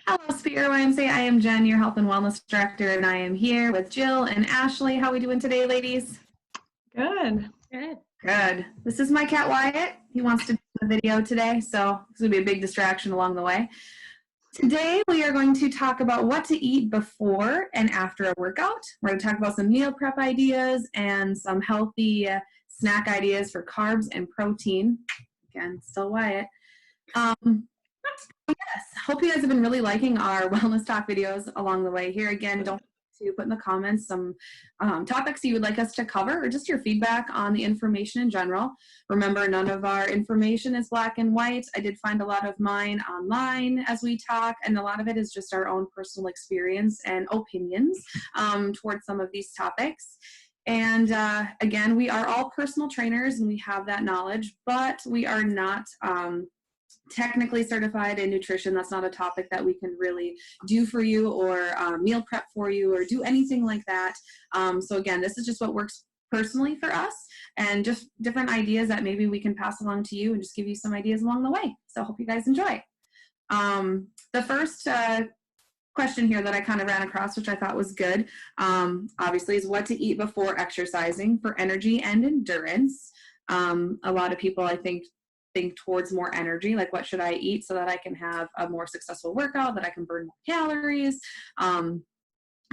Hello, Spear YMCA. I am Jen, your health and wellness director, and I am here with Jill and Ashley. How are we doing today, ladies? Good. Good. Good. This is my cat Wyatt. He wants to do the video today, so it's going to be a big distraction along the way. Today, we are going to talk about what to eat before and after a workout. We're going to talk about some meal prep ideas and some healthy snack ideas for carbs and protein. Again, still Wyatt. Yes, hope you guys have been really liking our wellness talk videos along the way here. Again, don't forget to put in the comments some topics you would like us to cover or just your feedback on the information in general. Remember, none of our information is black and white. I did find a lot of mine online as we talk, and a lot of it is just our own personal experience and opinions towards some of these topics. And again, we are all personal trainers and we have that knowledge, but we are not technically certified in nutrition. That's not a topic that we can really do for you or meal prep for you or do anything like that. So again, this is just what works personally for us and just different ideas that maybe we can pass along to you and just give you some ideas along the way. So hope you guys enjoy. The first question here that I kind of ran across, which I thought was good, obviously, is what to eat before exercising for energy and endurance. A lot of people, I think towards more energy, like what should I eat so that I can have a more successful workout, that I can burn more calories.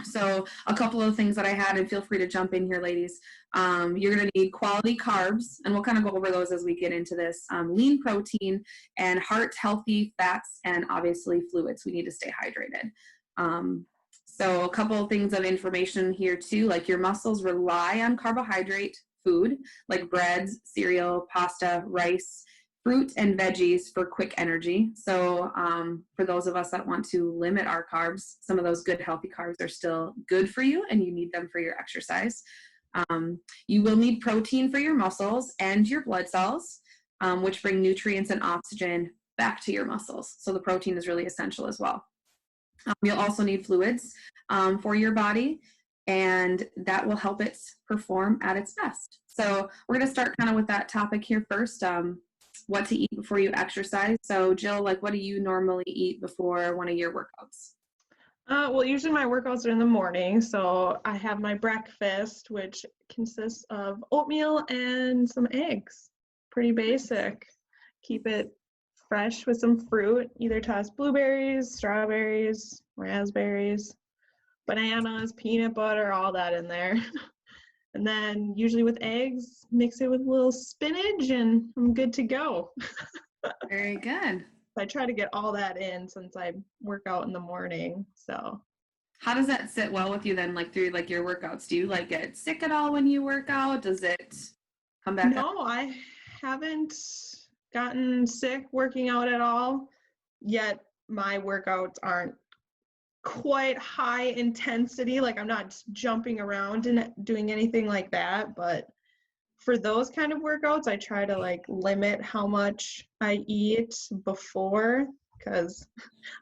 So a couple of things that I had, and feel free to jump in here, ladies. You're going to need quality carbs, and we'll kind of go over those as we get into this. Lean protein and heart healthy fats, and obviously fluids. We need to stay hydrated. So a couple of things of information here too, like your muscles rely on carbohydrate food, like breads, cereal, pasta, rice, fruit and veggies for quick energy. So for those of us that want to limit our carbs, some of those good healthy carbs are still good for you and you need them for your exercise. You will need protein for your muscles and your blood cells, which bring nutrients and oxygen back to your muscles. So the protein is really essential as well. You'll also need fluids for your body, and that will help it perform at its best. So we're going to start kind of with that topic here first. What to eat before you exercise. So Jill, like what do you normally eat before one of your workouts? Well, usually my workouts are in the morning, so I have my breakfast, which consists of oatmeal and some eggs. Pretty basic. Keep it fresh with some fruit, either toss blueberries, strawberries, raspberries, bananas, peanut butter, all that in there. And then usually with eggs, mix it with a little spinach and I'm good to go. Very good. I try to get all that in since I work out in the morning. So how does that sit well with you then, like through like your workouts? Do you like get sick at all when you work out? Does it come back No, up? I haven't gotten sick working out at all, yet my workouts aren't quite high intensity. Like I'm not jumping around and doing anything like that, but for those kind of workouts, I try to like limit how much I eat before because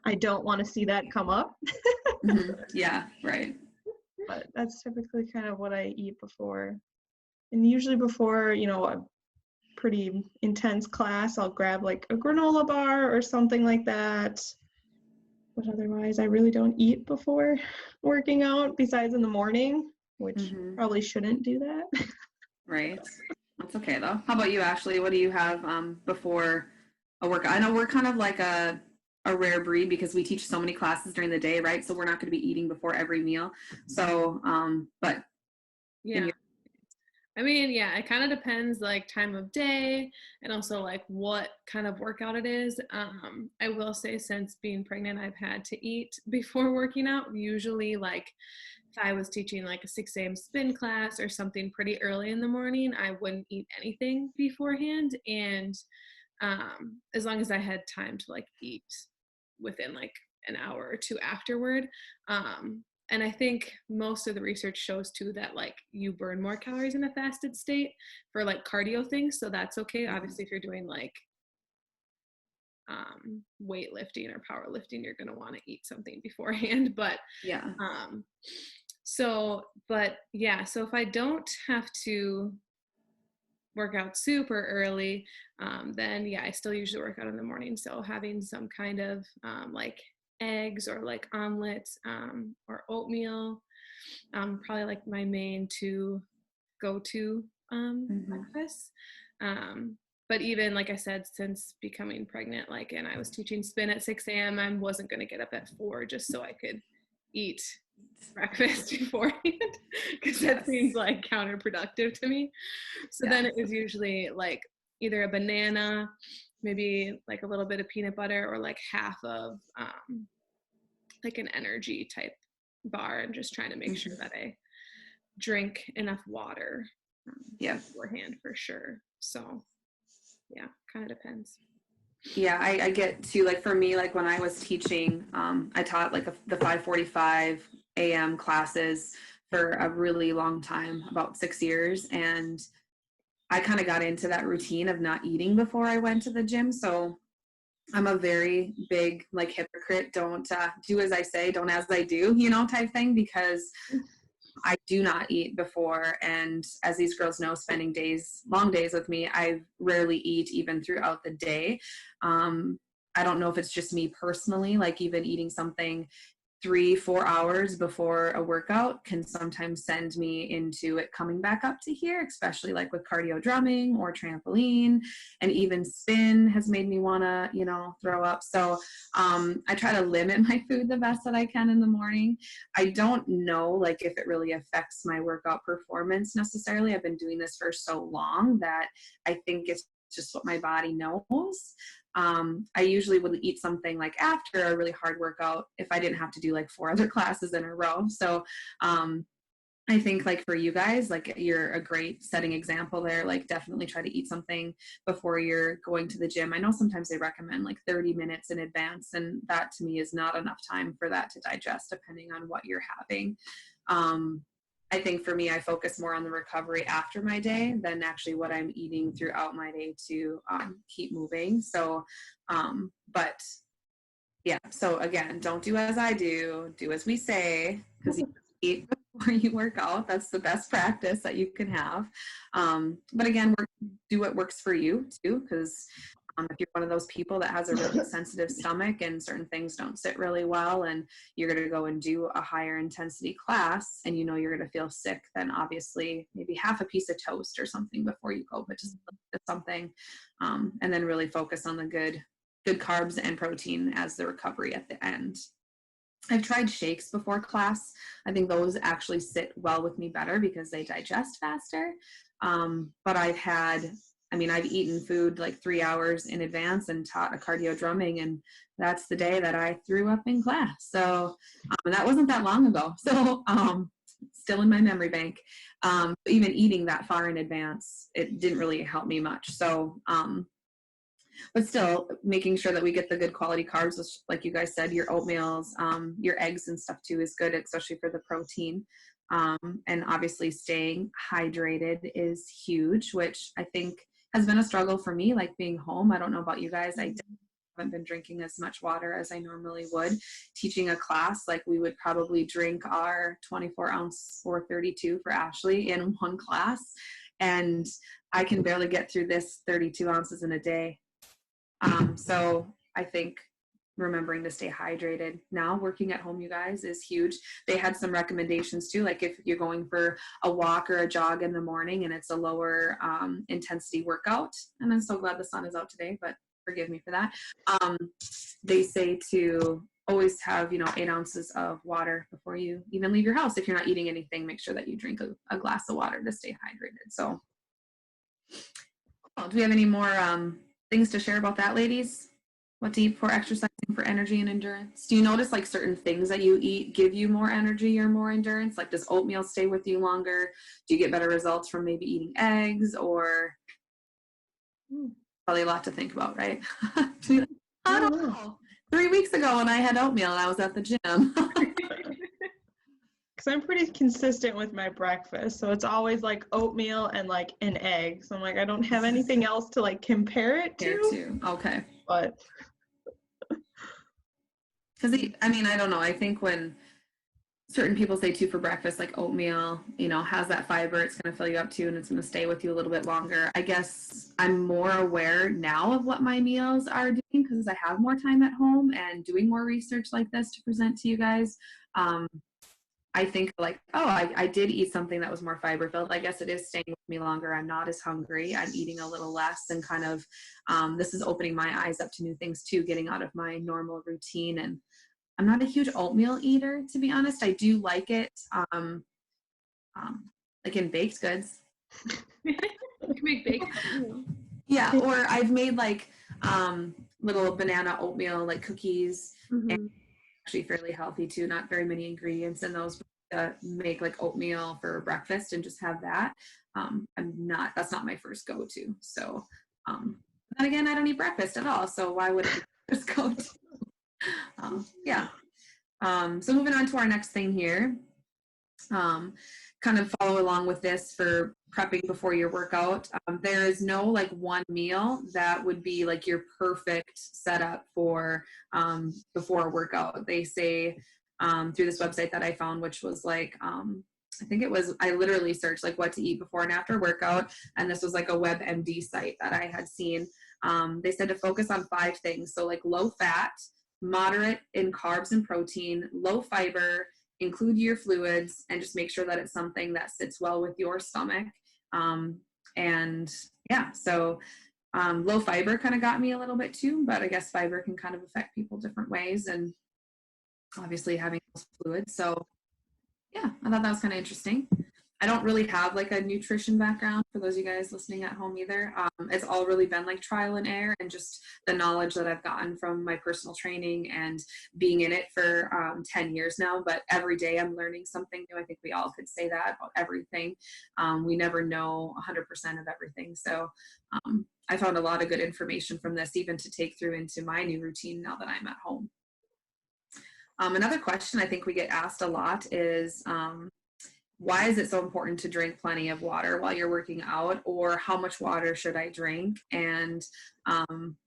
I don't want to see that come up. Mm-hmm. Yeah, right. But that's typically kind of what I eat before. And usually before, a pretty intense class, I'll grab like a granola bar or something like that. But otherwise, I really don't eat before working out besides in the morning, which probably shouldn't do that. Right. That's okay though. How about you, Ashley? What do you have before a workout? I know we're kind of like a rare breed because we teach so many classes during the day, right? So we're not going to be eating before every meal. So, but yeah. I mean, yeah, it kind of depends like time of day and also like what kind of workout it is. I will say since being pregnant, I've had to eat before working out. Usually like if I was teaching like a 6 a.m. spin class or something pretty early in the morning, I wouldn't eat anything beforehand. And as long as I had time to like eat within like an hour or two afterward. And I think most of the research shows too that like you burn more calories in a fasted state for like cardio things. So that's okay. Obviously, if you're doing like weightlifting or powerlifting, you're going to want to eat something beforehand. But yeah. So if I don't have to work out super early, then yeah, I still usually work out in the morning. So having some kind of like eggs or like omelets, or oatmeal. Probably like my main two go-to breakfasts. But even like I said, since becoming pregnant, like, and I was teaching spin at 6 a.m., I wasn't going to get up at 4 just so I could eat breakfast beforehand, because that seems like counterproductive to me. So then it was usually like either a banana, maybe like a little bit of peanut butter, or like half of like an energy type bar, and just trying to make sure that I drink enough water beforehand for sure. So yeah, kind of depends. Yeah, I get to, like, for me, like when I was teaching, I taught like the 5:45 a.m. classes for a really long time, about 6 years. And I kind of got into that routine of not eating before I went to the gym. So I'm a very big like hypocrite. Don't do as I say, don't as I do, type thing, because I do not eat before. And as these girls know, spending long days with me, I rarely eat even throughout the day. I don't know if it's just me personally, like even eating something 3-4 hours before a workout can sometimes send me into it coming back up to here, especially like with cardio drumming or trampoline, and even spin has made me want to, throw up. So I try to limit my food the best that I can in the morning. I don't know like if it really affects my workout performance necessarily. I've been doing this for so long that I think it's just what my body knows. I usually would eat something like after a really hard workout if I didn't have to do like 4 other classes in a row. So I think like for you guys, like you're a great setting example there. Like definitely try to eat something before you're going to the gym. I know sometimes they recommend like 30 minutes in advance, and that to me is not enough time for that to digest depending on what you're having. I think for me, I focus more on the recovery after my day than actually what I'm eating throughout my day to keep moving. So, but yeah, so again, don't do as I do as we say, because you eat before you work out. That's the best practice that you can have. But again, do what works for you too, because if you're one of those people that has a really sensitive stomach and certain things don't sit really well, and you're going to go and do a higher intensity class and you're going to feel sick, then obviously maybe half a piece of toast or something before you go, but just something, and then really focus on the good carbs and protein as the recovery at the end. I've tried shakes before class. I think those actually sit well with me better because they digest faster. But I've eaten food like 3 hours in advance and taught a cardio drumming, and that's the day that I threw up in class. So that wasn't that long ago. So still in my memory bank. Even eating that far in advance, it didn't really help me much. So but still making sure that we get the good quality carbs, which, like you guys said, your oatmeals, your eggs and stuff too is good, especially for the protein. And obviously staying hydrated is huge, which I think has been a struggle for me, like being home. I don't know about you guys. I haven't been drinking as much water as I normally would. Teaching a class, like we would probably drink our 24 ounce or 32 for Ashley in one class. And I can barely get through this 32 ounces in a day. So I think remembering to stay hydrated now working at home, you guys, is huge. They had some recommendations too, like if you're going for a walk or a jog in the morning and it's a lower intensity workout, and I'm so glad the sun is out today, but forgive me for that. They say to always have 8 ounces of water before you even leave your house. If you're not eating anything, make sure that you drink a glass of water to stay hydrated. So do we have any more things to share about that, ladies? What to eat before exercising for energy and endurance? Do you notice like certain things that you eat give you more energy or more endurance? Like does oatmeal stay with you longer? Do you get better results from maybe eating eggs? Or probably a lot to think about, right? I don't know. 3 weeks ago when I had oatmeal and I was at the gym. Because I'm pretty consistent with my breakfast, so it's always like oatmeal and like an egg. So I'm like, I don't have anything else to like compare it to. Okay. But because I don't know. I think when certain people say too for breakfast, like oatmeal, has that fiber. It's going to fill you up too, and it's going to stay with you a little bit longer. I guess I'm more aware now of what my meals are doing because I have more time at home and doing more research like this to present to you guys. I think like, oh, I did eat something that was more fiber filled. I guess it is staying with me longer. I'm not as hungry. I'm eating a little less, and kind of this is opening my eyes up to new things too, getting out of my normal routine. And I'm not a huge oatmeal eater, to be honest. I do like it like in baked goods. You can make bacon. Yeah, or I've made like little banana oatmeal like cookies, and actually fairly healthy too, not very many ingredients in those. Make like oatmeal for breakfast and just have that. That's not my first go-to. So then again, I don't eat breakfast at all, so why would it be my first go-to? Yeah. So moving on to our next thing here, kind of follow along with this for prepping before your workout. There is no like one meal that would be like your perfect setup for before a workout. They say through this website that I found, which was like, I literally searched like what to eat before and after workout. And this was like a WebMD site that I had seen. They said to focus on 5 things. So like low fat, moderate in carbs and protein, low fiber, include your fluids, and just make sure that it's something that sits well with your stomach. And yeah, so low fiber kind of got me a little bit too, but I guess fiber can kind of affect people different ways, and obviously having those fluids. So yeah, I thought that was kind of interesting. I don't really have like a nutrition background for those of you guys listening at home either. It's all really been like trial and error and just the knowledge that I've gotten from my personal training and being in it for 10 years now. But every day I'm learning something new. I think we all could say that about everything. We never know 100% of everything. So I found a lot of good information from this, even to take through into my new routine now that I'm at home. Another question I think we get asked a lot is, why is it so important to drink plenty of water while you're working out, or how much water should I drink? And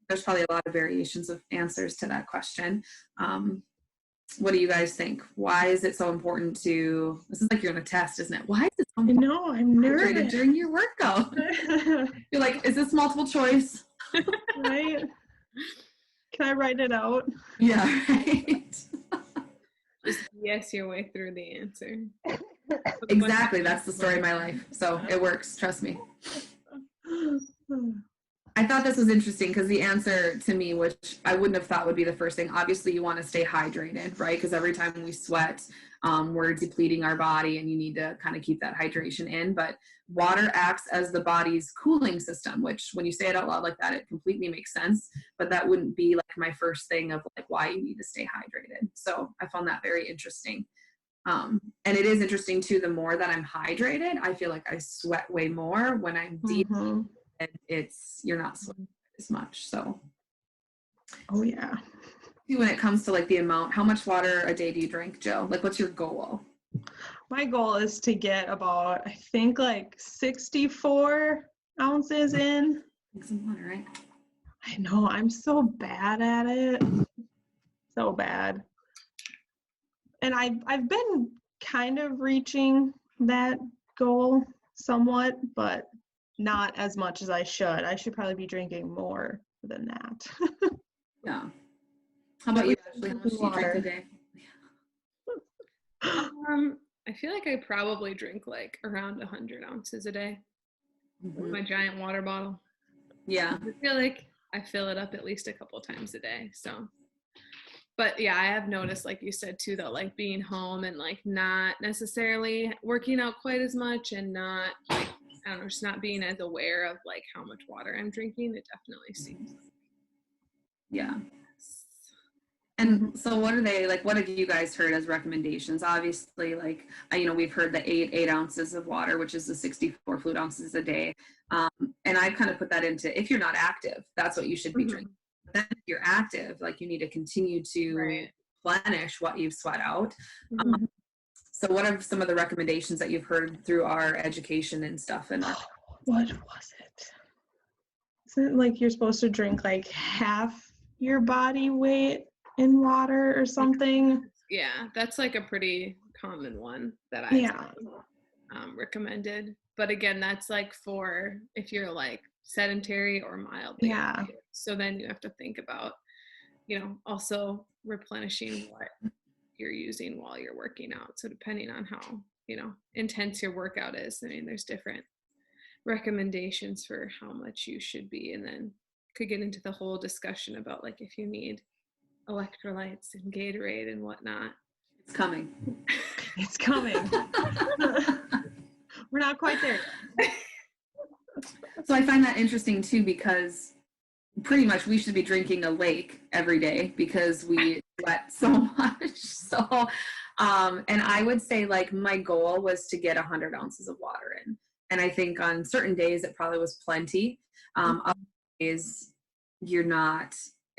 there's probably a lot of variations of answers to that question. What do you guys think? Why is it so important to, this is like you're on a test, isn't it? Why is it so important? No, I'm nervous during your workout? You're like, is this multiple choice? Right? Can I write it out? Yeah, right. Just yes your way through the answer. Exactly. That's the story of my life. So it works. Trust me. I thought this was interesting because the answer to me, which I wouldn't have thought would be the first thing, obviously you want to stay hydrated, right? Because every time we sweat, we're depleting our body, and you need to kind of keep that hydration in. But water acts as the body's cooling system, which when you say it out loud like that, it completely makes sense. But that wouldn't be like my first thing of like why you need to stay hydrated. So I found that very interesting. And it is interesting too, the more that I'm hydrated, I feel like I sweat way more. When I'm dehydrated, you're not sweating as much. So Oh yeah. when it comes to like the amount, how much water a day do you drink, Jill? Like what's your goal? My goal is to get about, I think, like 64 ounces in. Drink some water, right? I know, I'm so bad at it. So bad. And I've been kind of reaching that goal somewhat, but not as much as I should. I should probably be drinking more than that. Yeah. How about you, Ashley? How much do you drink a day? I feel like I probably drink like around 100 ounces a day with my giant water bottle. Yeah. I feel like I fill it up at least a couple times a day. So, but yeah, I have noticed, like you said too, though, like being home and like not necessarily working out quite as much, and not like, I don't know, just not being as aware of like how much water I'm drinking. It definitely seems. Yeah. And so what have you guys heard as recommendations? Obviously, like, we've heard the 8 ounces of water, which is the 64 fluid ounces a day. And I've kind of put that into, if you're not active, that's what you should be drinking. But then if you're active, like you need to continue to replenish what you've sweat out. So what are some of the recommendations that you've heard through our education and stuff? And what was it? Isn't it like you're supposed to drink like half your body weight in water or something? Yeah, that's like a pretty common one that I've Yeah. recommended. But again, that's like for if you're like sedentary or mildly Yeah. overweight. So then you have to think about, also replenishing what you're using while you're working out. So depending on how, intense your workout is, I mean, there's different recommendations for how much you should be, and then could get into the whole discussion about like if you need electrolytes and Gatorade and whatnot. It's coming. It's coming. We're not quite there yet. So I find that interesting too, because pretty much we should be drinking a lake every day because we sweat so much. So, and I would say like my goal was to get 100 ounces of water in. And I think on certain days it probably was plenty. Other days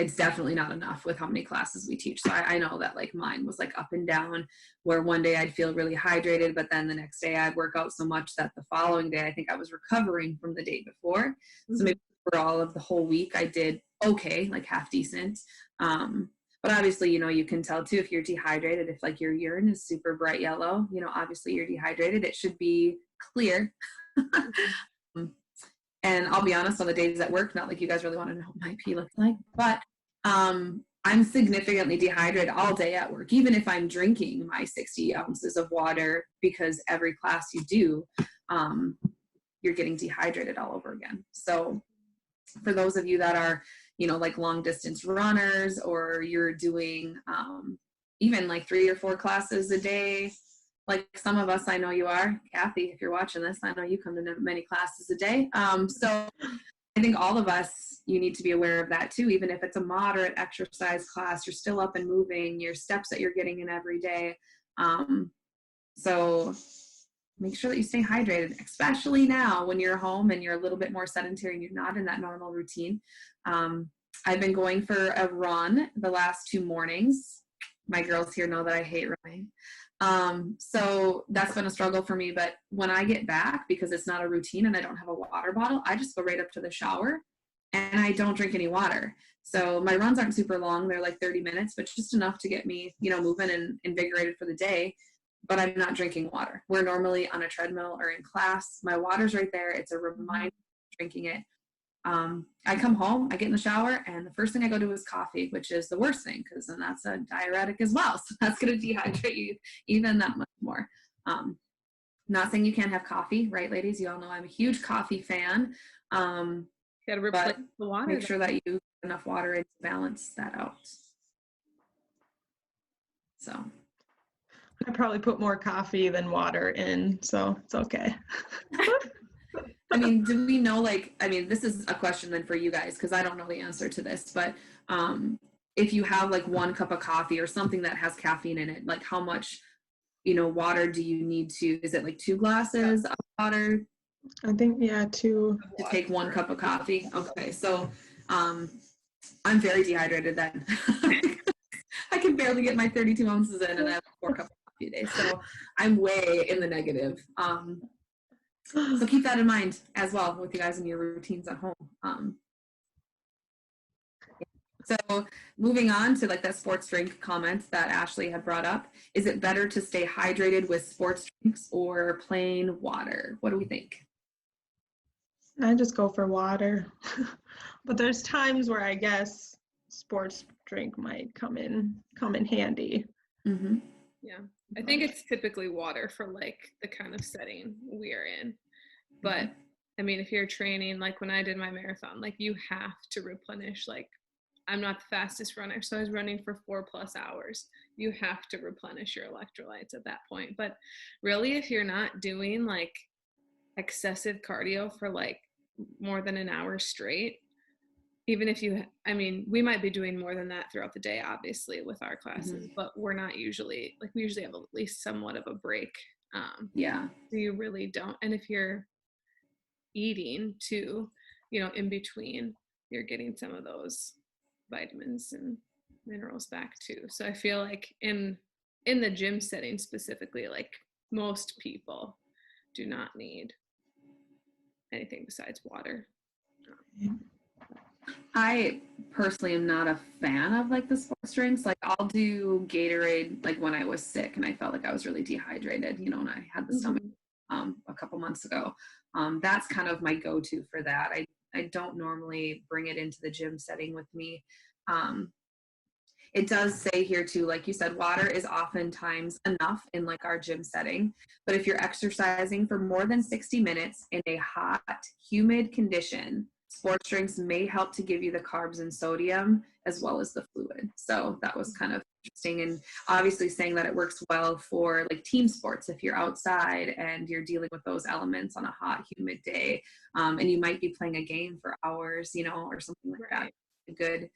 it's definitely not enough with how many classes we teach. So I know that like mine was like up and down, where one day I'd feel really hydrated, but then the next day I'd work out so much that the following day I think I was recovering from the day before. So maybe for all of the whole week I did okay, like half decent. But obviously, you can tell too if you're dehydrated, if like your urine is super bright yellow, obviously you're dehydrated. It should be clear. And I'll be honest, on the days at work, not like you guys really want to know what my pee looks like, but I'm significantly dehydrated all day at work, even if I'm drinking my 60 ounces of water, because every class you do, you're getting dehydrated all over again. So for those of you that are, like long distance runners, or you're doing even like 3 or 4 classes a day, like some of us, I know you are, Kathy, if you're watching this, I know you come to many classes a day. So I think all of us, you need to be aware of that too. Even if it's a moderate exercise class, you're still up and moving, your steps that you're getting in every day. So make sure that you stay hydrated, especially now when you're home and you're a little bit more sedentary and you're not in that normal routine. I've been going for a run the last 2 mornings. My girls here know that I hate running. So that's been a struggle for me, but when I get back, because it's not a routine and I don't have a water bottle, I just go right up to the shower and I don't drink any water. So my runs aren't super long. They're like 30 minutes, but just enough to get me, moving and invigorated for the day, but I'm not drinking water. We're normally on a treadmill or in class. My water's right there. It's a reminder of drinking it. I come home, I get in the shower, and the first thing I go do is coffee, which is the worst thing, because then that's a diuretic as well. So that's going to dehydrate you even that much more. Not saying you can't have coffee, right, ladies? You all know I'm a huge coffee fan. Got to replace the water. Make sure that you get enough water to balance that out. So I probably put more coffee than water in, so it's okay. I mean, do we know, this is a question then for you guys, because I don't know the answer to this, but if you have like 1 cup of coffee or something that has caffeine in it, like how much, water do you need to, is it like 2 glasses of water? I think, yeah, 2. To take 1 cup of coffee. Okay, so I'm very dehydrated then. I can barely get my 32 ounces in, and I have 4 cups of coffee a day. So I'm way in the negative. So keep that in mind as well with you guys in your routines at home. So moving on to like that sports drink comment that Ashley had brought up, is it better to stay hydrated with sports drinks or plain water? What do we think? I just go for water. But there's times where I guess sports drink might come in handy. Mm-hmm. Yeah, I think it's typically water for like the kind of setting we're in. But I mean, if you're training, like when I did my marathon, like you have to replenish. Like I'm not the fastest runner, so I was running for 4+ hours. You have to replenish your electrolytes at that point. But really, if you're not doing like excessive cardio for like more than an hour straight, even if we might be doing more than that throughout the day, obviously, with our classes, but we're not usually, like we usually have at least somewhat of a break. So you really don't. And if you're eating too, in between, you're getting some of those vitamins and minerals back too. So I feel like in the gym setting specifically, like most people do not need anything besides water. I personally am not a fan of like the sports drinks. Like I'll do Gatorade like when I was sick and I felt like I was really dehydrated, you know, and I had the stomach a couple months ago. That's kind of my go-to for that. I don't normally bring it into the gym setting with me. It does say here too, like you said, water is oftentimes enough in like our gym setting. But if you're exercising for more than 60 minutes in a hot, humid condition, sports drinks may help to give you the carbs and sodium as well as the fluid. So that was kind of interesting. And obviously saying that it works well for like team sports if you're outside and you're dealing with those elements on a hot, humid day. And you might be playing a game for hours, you know, or something like that. A good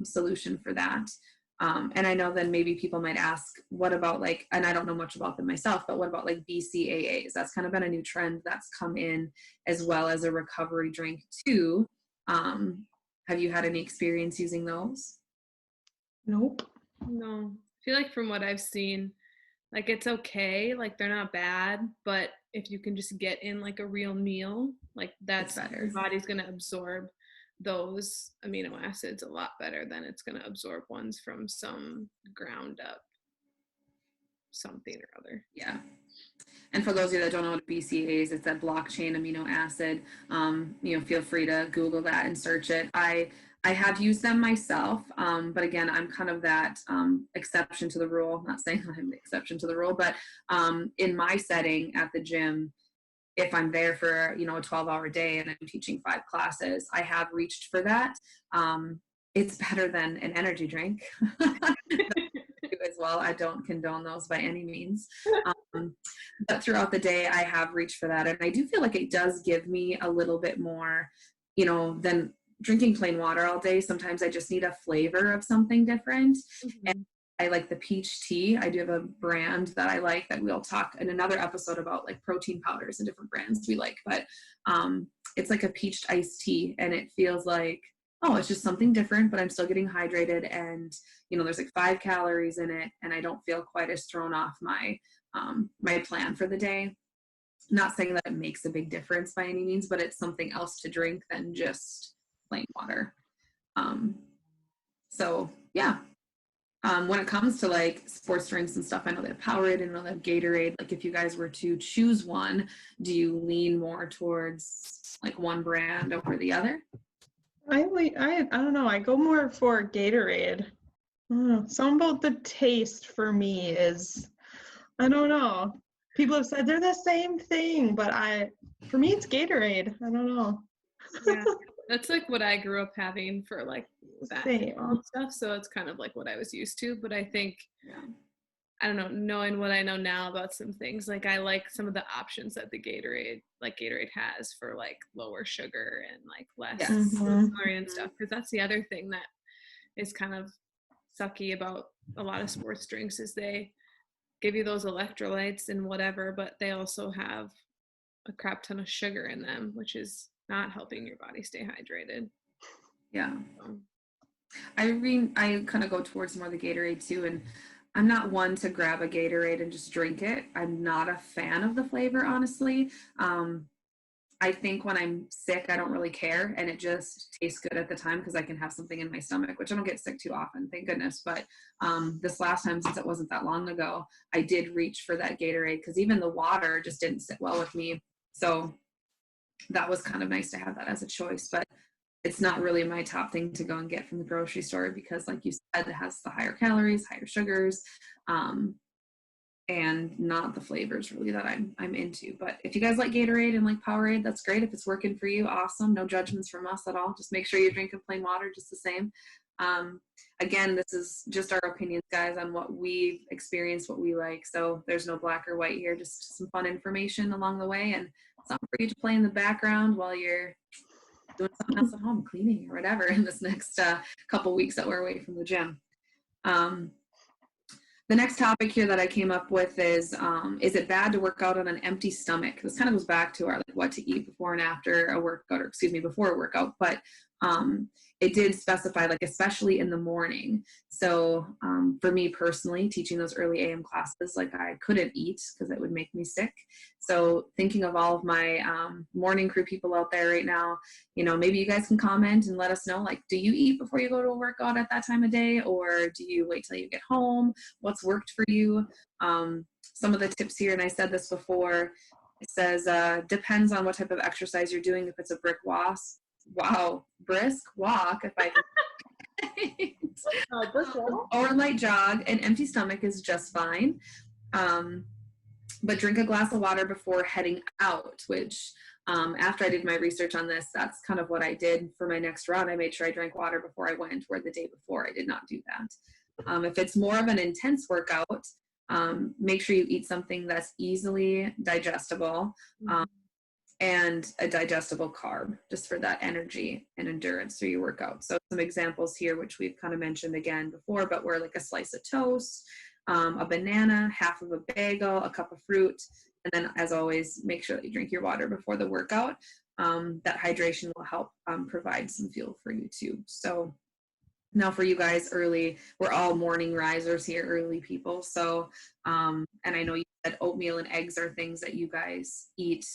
solution for that. And I know then maybe people might ask, what about like, and I don't know much about them myself, but what about like BCAAs? That's kind of been a new trend that's come in as well as a recovery drink too. Have you had any experience using those? Nope. No. I feel like from what I've seen, like it's okay, like they're not bad, but if you can just get in like a real meal, like that's better. Your body's going to absorb those amino acids a lot better than it's going to absorb ones from some ground up something or other. Yeah. And for those of you that don't know what BCAAs, it's that blockchain amino acid. You know, feel free to Google that and search it. I have used them myself, but again, I'm kind of that exception to the rule. I'm not saying I'm the exception to the rule, but in my setting at the gym, if I'm there for, you know, a 12-hour day and I'm teaching 5 classes, I have reached for that. It's better than an energy drink as well. I don't condone those by any means. But throughout the day, I have reached for that. And I do feel like it does give me a little bit more, you know, than drinking plain water all day. Sometimes I just need a flavor of something different. And I like the peach tea. I do have a brand that I like that we'll talk in another episode about like protein powders and different brands we like, but it's like a peached iced tea and it feels like, oh, it's just something different, but I'm still getting hydrated and, you know, there's like 5 calories in it and I don't feel quite as thrown off my, my plan for the day. Not saying that it makes a big difference by any means, but it's something else to drink than just plain water. So yeah. When it comes to like sports drinks and stuff, I know they have Powerade and they have Gatorade. Like if you guys were to choose one, do you lean more towards like one brand over the other? I don't know. I go more for Gatorade. I don't know. Something about the taste for me is, I don't know. People have said they're the same thing, but for me, it's Gatorade. I don't know. Yeah, that's like what I grew up having for like basketball stuff. So it's kind of like what I was used to. But I think, I don't know, knowing what I know now about some things, like I like some of the options that the Gatorade has for like lower sugar and like less calorie and stuff. Because that's the other thing that is kind of sucky about a lot of sports drinks is they give you those electrolytes and whatever, but they also have a crap ton of sugar in them, which is not helping your body stay hydrated. Yeah. I mean, I kind of go towards more the Gatorade too, and I'm not one to grab a Gatorade and just drink it. I'm not a fan of the flavor, honestly. I think when I'm sick, I don't really care, and it just tastes good at the time because I can have something in my stomach, which I don't get sick too often, thank goodness. But this last time, since it wasn't that long ago, I did reach for that Gatorade because even the water just didn't sit well with me. So that was kind of nice to have that as a choice, but it's not really my top thing to go and get from the grocery store because, like you said, it has the higher calories, higher sugars, and not the flavors really that I'm into. But if you guys like Gatorade and like Powerade, that's great. If it's working for you, awesome. No judgments from us at all. Just make sure you're drinking plain water just the same. Again, this is just our opinions, guys, on what we've experienced, what we like. So there's no black or white here, just some fun information along the way and something for you to play in the background while you're doing something else at home, cleaning or whatever in this next couple weeks that we're away from the gym. The next topic here that I came up with is it bad to work out on an empty stomach? This kind of goes back to our like what to eat before and after a workout, or excuse me, before a workout. But it did specify, like, especially in the morning. So for me personally, teaching those early AM classes, like, I couldn't eat because it would make me sick. So thinking of all of my morning crew people out there right now, you know, maybe you guys can comment and let us know, like, do you eat before you go to a workout at that time of day, or do you wait till you get home? What's worked for you? Some of the tips here, and I said this before, it says, depends on what type of exercise you're doing. If it's a brisk walk, if I can. Brisk wall? Or a light jog, an empty stomach is just fine. But drink a glass of water before heading out, which after I did my research on this, that's kind of what I did for my next run. I made sure I drank water before I went, where the day before I did not do that. If it's more of an intense workout, make sure you eat something that's easily digestible. And a digestible carb, just for that energy and endurance through your workout. So some examples here, which we've kind of mentioned again before, but we're like a slice of toast, a banana, half of a bagel, a cup of fruit, and then, as always, make sure that you drink your water before the workout. That hydration will help provide some fuel for you too. So now for you guys early, we're all morning risers here, early people. So, and I know you said oatmeal and eggs are things that you guys eat.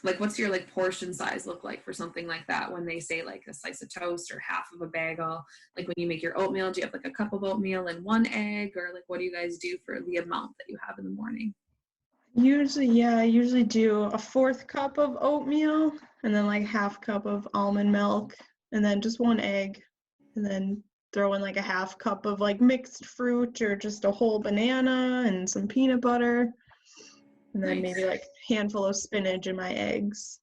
Like, what's your like portion size look like for something like that, when they say like a slice of toast or half of a bagel? Like, when you make your oatmeal, do you have like a cup of oatmeal and one egg, or like what do you guys do for the amount that you have in the morning? I usually do a 1/4 cup of oatmeal and then like 1/2 cup of almond milk and then just one egg, and then throw in like a 1/2 cup of like mixed fruit or just a whole banana and some peanut butter. And then Nice. maybe like a handful of spinach in my eggs.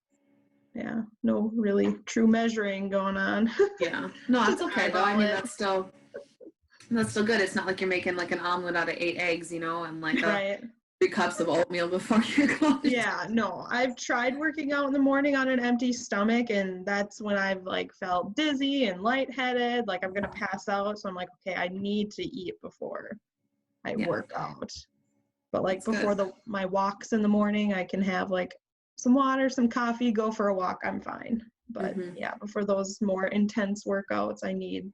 Yeah, no really true measuring going on. Yeah, no, that's okay though. I mean, Eyeball it. that's still good. It's not like you're making like an omelet out of 8 eggs, you know, and like Right. 3 cups of oatmeal before you're going. Yeah, no, I've tried working out in the morning on an empty stomach, and that's when I've like felt dizzy and lightheaded, like I'm gonna pass out. So I'm like, okay, I need to eat before I work out. But like That's before good. my walks in the morning, I can have like some water, some coffee, go for a walk, I'm fine. But yeah, before those more intense workouts, I need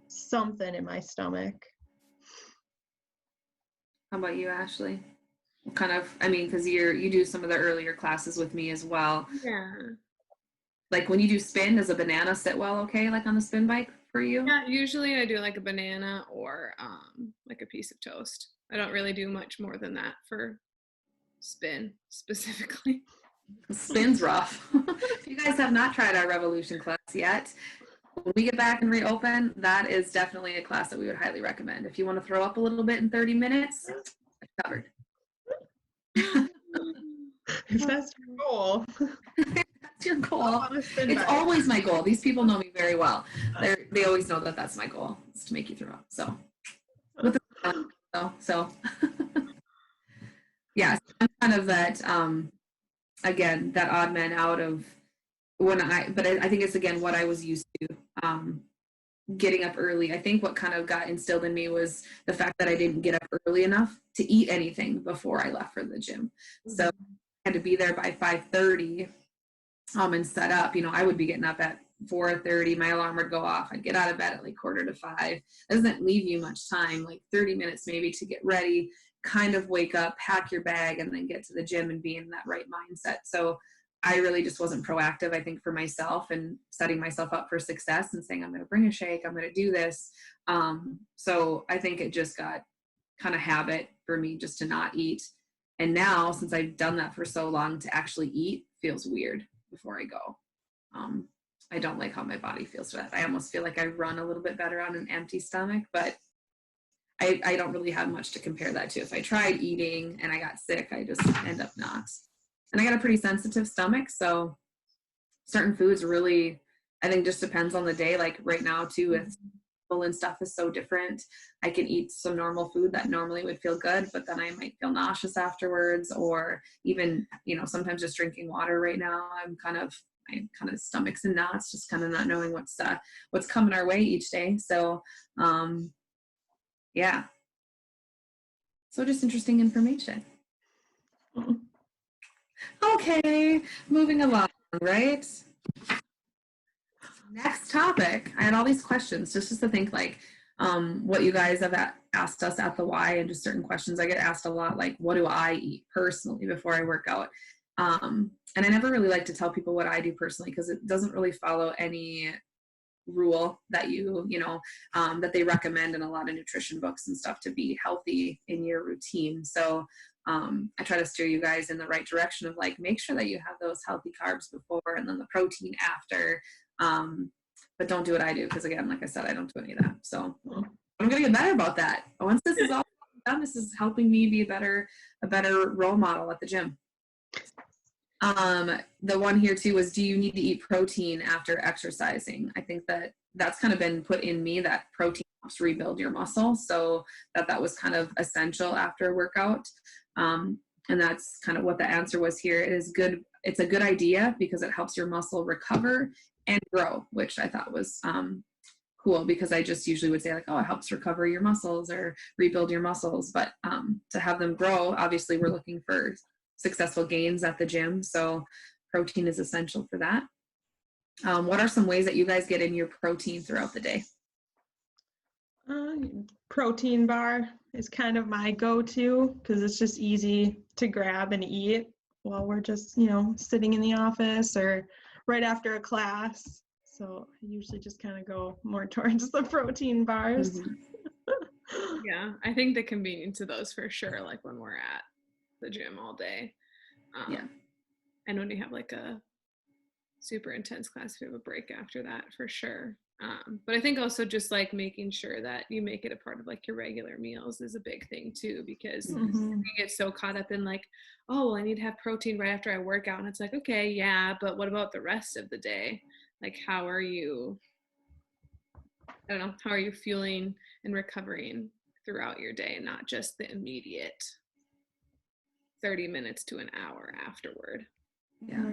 something in my stomach. How about you, Ashley? What kind of, I mean, because you do some of the earlier classes with me as well. Yeah. Like, when you do spin, does a banana sit well okay, like on the spin bike for you? Yeah, usually I do like a banana or like a piece of toast. I don't really do much more than that for spin specifically. Spin's rough. If you guys have not tried our Revolution class yet, when we get back and reopen, that is definitely a class that we would highly recommend. If you want to throw up a little bit in 30 minutes, it's covered. If that's your goal. That's your goal. It's always my goal. These people know me very well. They always know that that's my goal, is to make you throw up. So, yeah, I'm kind of that, again, that odd man out of but I think it's, again, what I was used to, getting up early. I think what kind of got instilled in me was the fact that I didn't get up early enough to eat anything before I left for the gym. So I had to be there by 5:30, and set up. You know, I would be getting up at 4:30. My alarm would go off. I'd get out of bed at like 4:45. It doesn't leave you much time, like 30 minutes maybe, to get ready, kind of wake up, pack your bag, and then get to the gym and be in that right mindset. So I really just wasn't proactive, I think, for myself and setting myself up for success and saying, I'm going to bring a shake, I'm going to do this. So I think it just got kind of habit for me just to not eat. And now, since I've done that for so long, to actually eat feels weird before I go. I don't like how my body feels for that. I almost feel like I run a little bit better on an empty stomach, but I don't really have much to compare that to. If I tried eating and I got sick, I just end up not. And I got a pretty sensitive stomach, so certain foods really, I think, just depends on the day. Like right now too, with school and stuff is so different. I can eat some normal food that normally would feel good, but then I might feel nauseous afterwards, or even, you know, sometimes just drinking water right now, my kind of stomach's in knots, just kind of not knowing what's coming our way each day. So yeah. So just interesting information. Okay, moving along, right? Next topic. I had all these questions just to think like what you guys have asked us at the Y, and just certain questions I get asked a lot, like what do I eat personally before I work out? And I never really like to tell people what I do personally because it doesn't really follow any rule that that they recommend in a lot of nutrition books and stuff to be healthy in your routine. So I try to steer you guys in the right direction of like, make sure that you have those healthy carbs before and then the protein after. But don't do what I do because, again, like I said, I don't do any of that. So I'm going to get better about that. Once this is all done, this is helping me be a better role model at the gym. The one here too was, do you need to eat protein after exercising? I think that's kind of been put in me that protein helps rebuild your muscle. So that was kind of essential after a workout. And that's kind of what the answer was here. It is good. It's a good idea because it helps your muscle recover and grow, which I thought was cool, because I just usually would say like, oh, it helps recover your muscles or rebuild your muscles. But to have them grow, obviously we're looking for successful gains at the gym. So protein is essential for that. What are some ways that you guys get in your protein throughout the day? Protein bar is kind of my go-to because it's just easy to grab and eat while we're just, sitting in the office or right after a class. So I usually just kind of go more towards the protein bars. Mm-hmm. Yeah, I think the convenience of those for sure, like when we're at the gym all day. Yeah. And when we have like a super intense class, we have a break after that for sure. But I think also just like making sure that you make it a part of like your regular meals is a big thing too, because you get so caught up in like, oh, well, I need to have protein right after I work out. And it's like, okay, yeah, but what about the rest of the day? Like, how are you feeling and recovering throughout your day, and not just the immediate 30 minutes to an hour afterward. Yeah.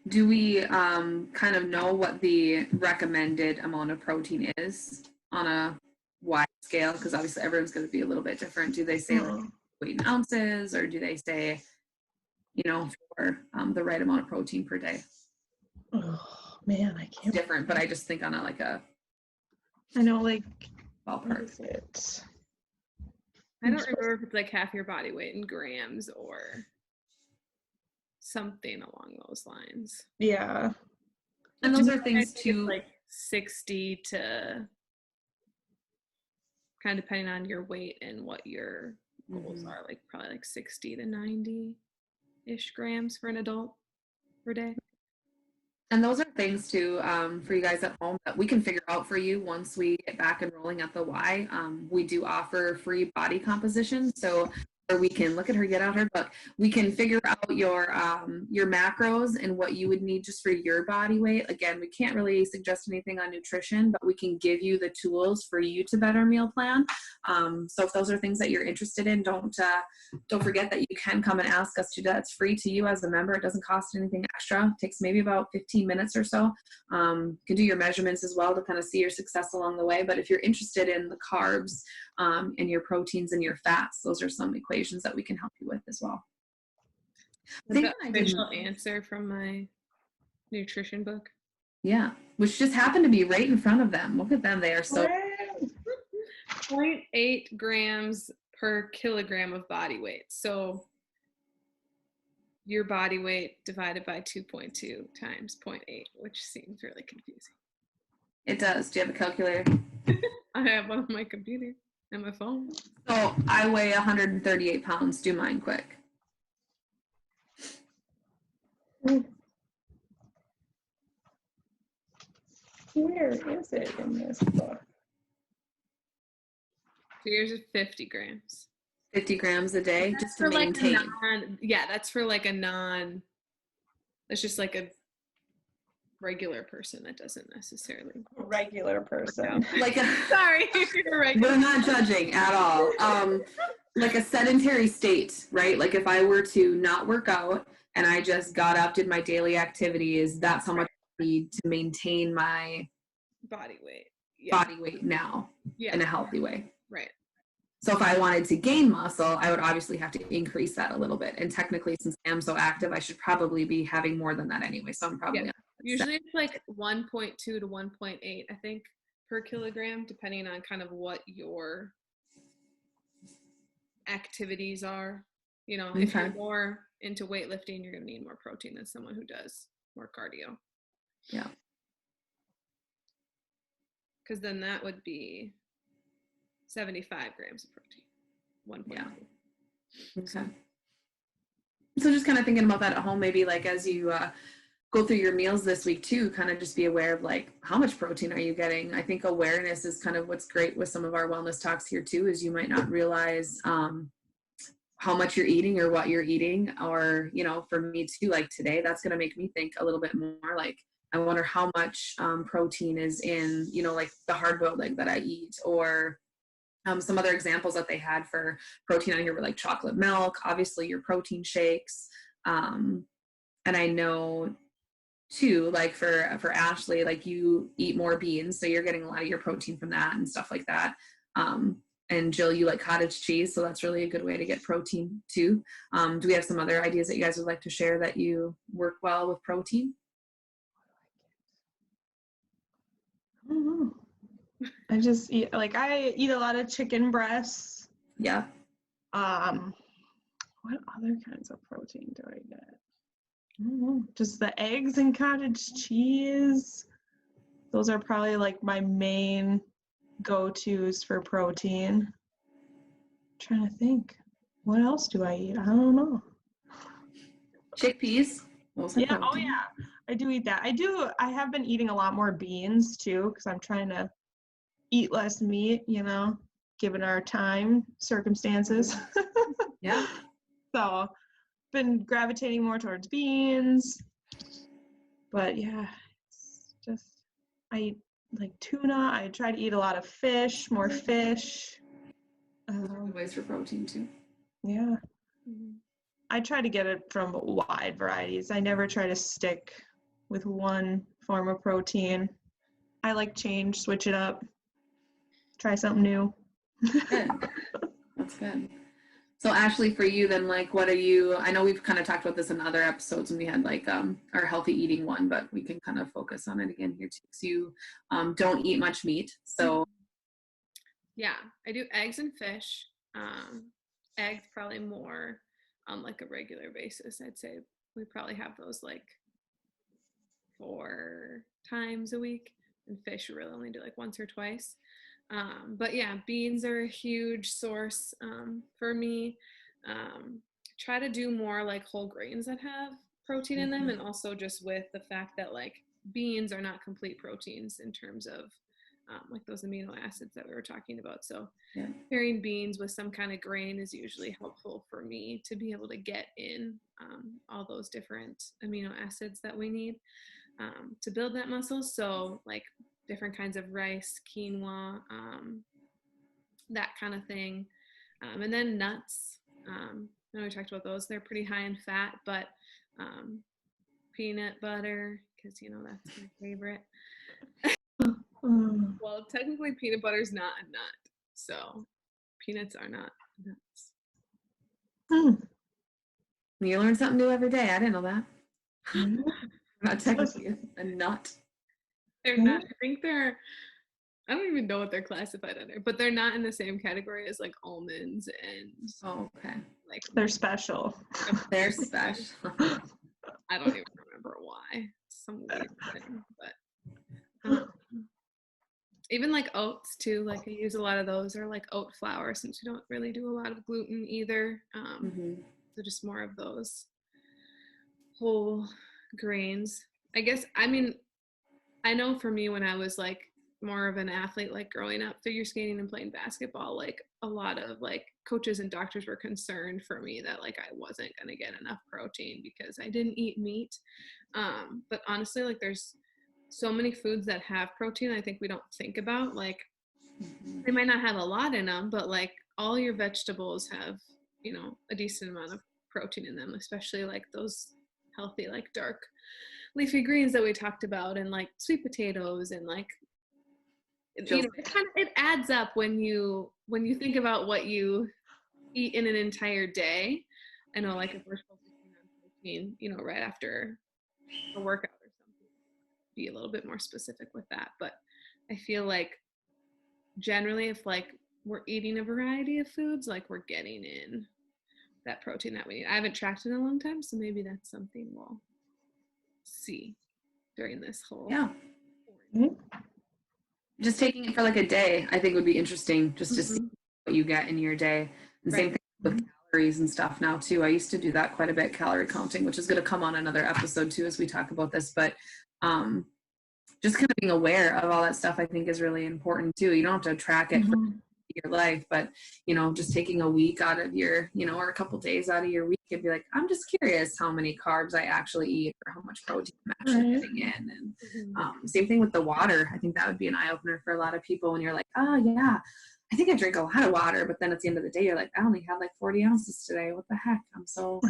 Do we kind of know what the recommended amount of protein is on a wide scale? Because obviously everyone's going to be a little bit different. Do they say like weight in ounces, or do they say, for the right amount of protein per day? Oh man, I can't. It's different, but I just think on I know, like, ballpark. I don't remember if it's like half your body weight in grams or something along those lines. Yeah. And those are things too, like 60 to, kind of depending on your weight and what your goals are, like probably like 60 to 90-ish grams for an adult per day. And those are things too, for you guys at home that we can figure out for you once we get back and rolling at the Y. We do offer free body composition. So or we can look at her, get out her book. We can figure out your macros and what you would need just for your body weight. Again, we can't really suggest anything on nutrition, but we can give you the tools for you to better meal plan. So if those are things that you're interested in, don't forget that you can come and ask us to do that. It's free to you as a member. It doesn't cost anything extra. It takes maybe about 15 minutes or so. You can do your measurements as well to kind of see your success along the way. But if you're interested in the carbs and your proteins and your fats, those are some equations that we can help you with as well. The official answer from my nutrition book. Yeah, which just happened to be right in front of them. Look at them. They are so 0.8 grams per kilogram of body weight. So your body weight divided by 2.2 times 0.8, which seems really confusing. It does. Do you have a calculator? I have one on my computer and my phone. So I weigh 138 pounds. Do mine quick. Where is it in this book? So yours is 50 grams. 50 grams a day, that's just to maintain. That's for like that's just like a regular person that doesn't necessarily. A regular person. Sorry, we're not judging at all. Like a sedentary state, right? Like if I were to not work out and I just got up, did my daily activities, that's how much I need to maintain my body weight. Body weight now in a healthy way. Right. So if I wanted to gain muscle, I would obviously have to increase that a little bit. And technically, since I am so active, I should probably be having more than that anyway. So I'm probably Usually it's like 1.2 to 1.8, I think, per kilogram, depending on kind of what your activities are. You know, if you're more into weightlifting, you're going to need more protein than someone who does more cardio. Yeah. Because then that would be 75 grams of protein. 1.2. Yeah. Okay. So just kind of thinking about that at home, maybe like as you go through your meals this week too, kind of just be aware of like how much protein are you getting. I think awareness is kind of what's great with some of our wellness talks here too, is you might not realize how much you're eating or what you're eating, or, you know, for me too, like today, that's going to make me think a little bit more like, I wonder how much protein is in, you know, like the hard-boiled egg that I eat, or some other examples that they had for protein on here were like chocolate milk, obviously your protein shakes. And I know too, like for Ashley, like you eat more beans, so you're getting a lot of your protein from that and stuff like that. And Jill, you like cottage cheese, so that's really a good way to get protein too. Do we have some other ideas that you guys would like to share that you work well with protein? I don't know. I just eat, like, I eat a lot of chicken breasts. Yeah. What other kinds of protein do I get? I don't know. Just the eggs and cottage cheese. Those are probably like my main go-tos for protein. I'm trying to think. What else do I eat? I don't know. Chickpeas. Yeah, oh yeah. I do eat that. I have been eating a lot more beans too, because I'm trying to eat less meat, you know, given our time circumstances. Yeah. So been gravitating more towards beans. But yeah, it's just, I eat like tuna. I try to eat a lot of fish, more fish. Good ways for protein too. Yeah. I try to get it from wide varieties. I never try to stick with one form of protein. I like change, switch it up, try something new. Good. That's good. So Ashley, for you then, like, what are you, I know we've kind of talked about this in other episodes when we had like our healthy eating one, but we can kind of focus on it again here too. So you don't eat much meat. So yeah, I do eggs and fish. Eggs probably more on like a regular basis. I'd say we probably have those like 4 times a week, and fish we really only do like once or twice. But yeah, beans are a huge source for me. Try to do more like whole grains that have protein in them, and also just with the fact that like beans are not complete proteins in terms of like those amino acids that we were talking about. So pairing beans with some kind of grain is usually helpful for me to be able to get in all those different amino acids that we need to build that muscle. So like different kinds of rice, quinoa, that kind of thing. And then nuts. I know we talked about those. They're pretty high in fat, but peanut butter, because, you know, that's my favorite. Well, technically peanut butter is not a nut. So peanuts are not nuts. You learn something new every day. I didn't know that. Not technically a nut. They're not. I think they're, I don't even know what they're classified under, but they're not in the same category as like almonds and like they're special. They're special. I don't even remember why. Some weird thing, but even like oats too. Like I use a lot of those, or like oat flour, since we don't really do a lot of gluten either. So just more of those whole grains. I guess, I mean, I know for me when I was like more of an athlete, like growing up figure skating and playing basketball, like a lot of like coaches and doctors were concerned for me that like I wasn't going to get enough protein because I didn't eat meat. But honestly, like there's so many foods that have protein I think we don't think about. Like they might not have a lot in them, but like all your vegetables have, you know, a decent amount of protein in them, especially like those healthy like dark leafy greens that we talked about, and like sweet potatoes, and like, you know, it adds up when you think about what you eat in an entire day. I know, like if we're focusing on protein, you know, right after a workout or something, be a little bit more specific with that. But I feel like generally if like we're eating a variety of foods, like we're getting in that protein that we need. I haven't tracked it in a long time, so maybe that's something we'll see during this whole. Yeah. Just taking it for like a day, I think would be interesting, just to see what you get in your day. And same thing with calories and stuff now too. I used to do that quite a bit, calorie counting, which is going to come on another episode too as we talk about this. But just kind of being aware of all that stuff, I think, is really important too. You don't have to track it for your life, but just taking a week out of your, or a couple days out of your week and be like, I'm just curious how many carbs I actually eat or how much protein I'm actually getting in. And same thing with the water. I think that would be an eye opener for a lot of people when you're like, oh yeah, I think I drink a lot of water, but then at the end of the day, you're like, I only had like 40 ounces today. What the heck? So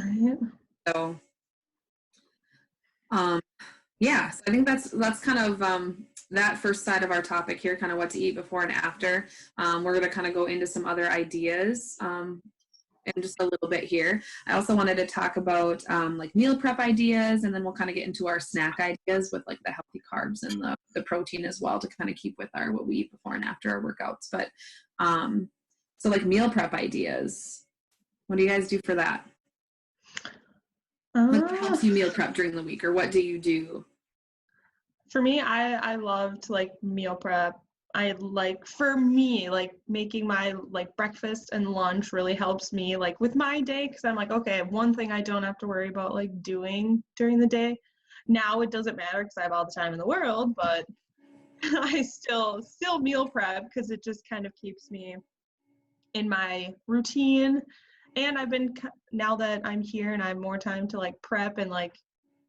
yeah, so I think that's kind of that first side of our topic here, kind of what to eat before and after. We're going to kind of go into some other ideas in just a little bit here. I also wanted to talk about like meal prep ideas, and then we'll kind of get into our snack ideas with like the healthy carbs and the protein as well to kind of keep with what we eat before and after our workouts. But so like meal prep ideas, what do you guys do for that? What helps you meal prep during the week, or what do you do? For me, I love to like meal prep. I like, for me, like making my like breakfast and lunch really helps me like with my day, because I'm like, okay, one thing I don't have to worry about like doing during the day. Now it doesn't matter because I have all the time in the world, but I still meal prep because it just kind of keeps me in my routine. And now that I'm here and I have more time to like prep and like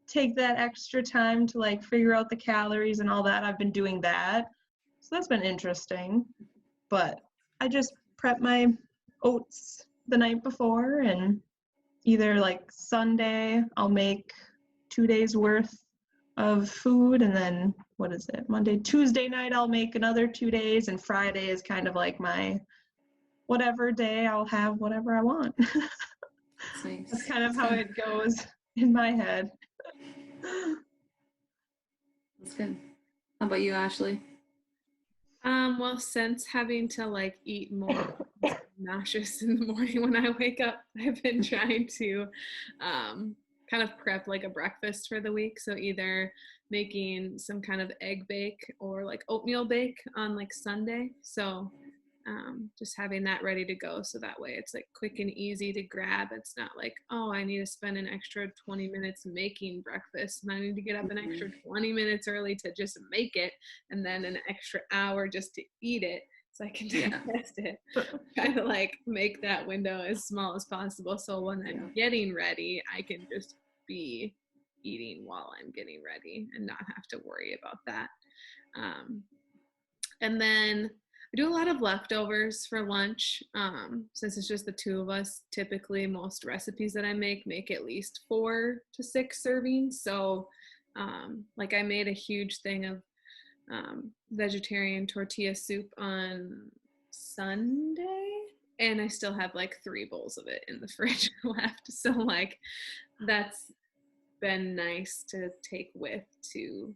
take that extra time to like figure out the calories and all that, I've been doing that. So that's been interesting. But I just prep my oats the night before, and either like Sunday I'll make 2 days worth of food, and then Tuesday night I'll make another 2 days, and Friday is kind of like my whatever day, I'll have whatever I want. That's nice. That's kind of how it goes in my head. That's good. How about you, Ashley? Well, since having to like eat more nauseous in the morning when I wake up, I've been trying to kind of prep like a breakfast for the week. So either making some kind of egg bake or like oatmeal bake on like Sunday. So just having that ready to go, so that way it's like quick and easy to grab. It's not like, oh, I need to spend an extra 20 minutes making breakfast, and I need to get up an extra 20 minutes early to just make it, and then an extra hour just to eat it so I can digest it. Kind of like make that window as small as possible, so when I'm getting ready, I can just be eating while I'm getting ready and not have to worry about that. And then I do a lot of leftovers for lunch. Since it's just the two of us, typically most recipes that I make at least 4 to 6 servings. So like I made a huge thing of vegetarian tortilla soup on Sunday, and I still have like 3 bowls of it in the fridge left. So like that's been nice to take with to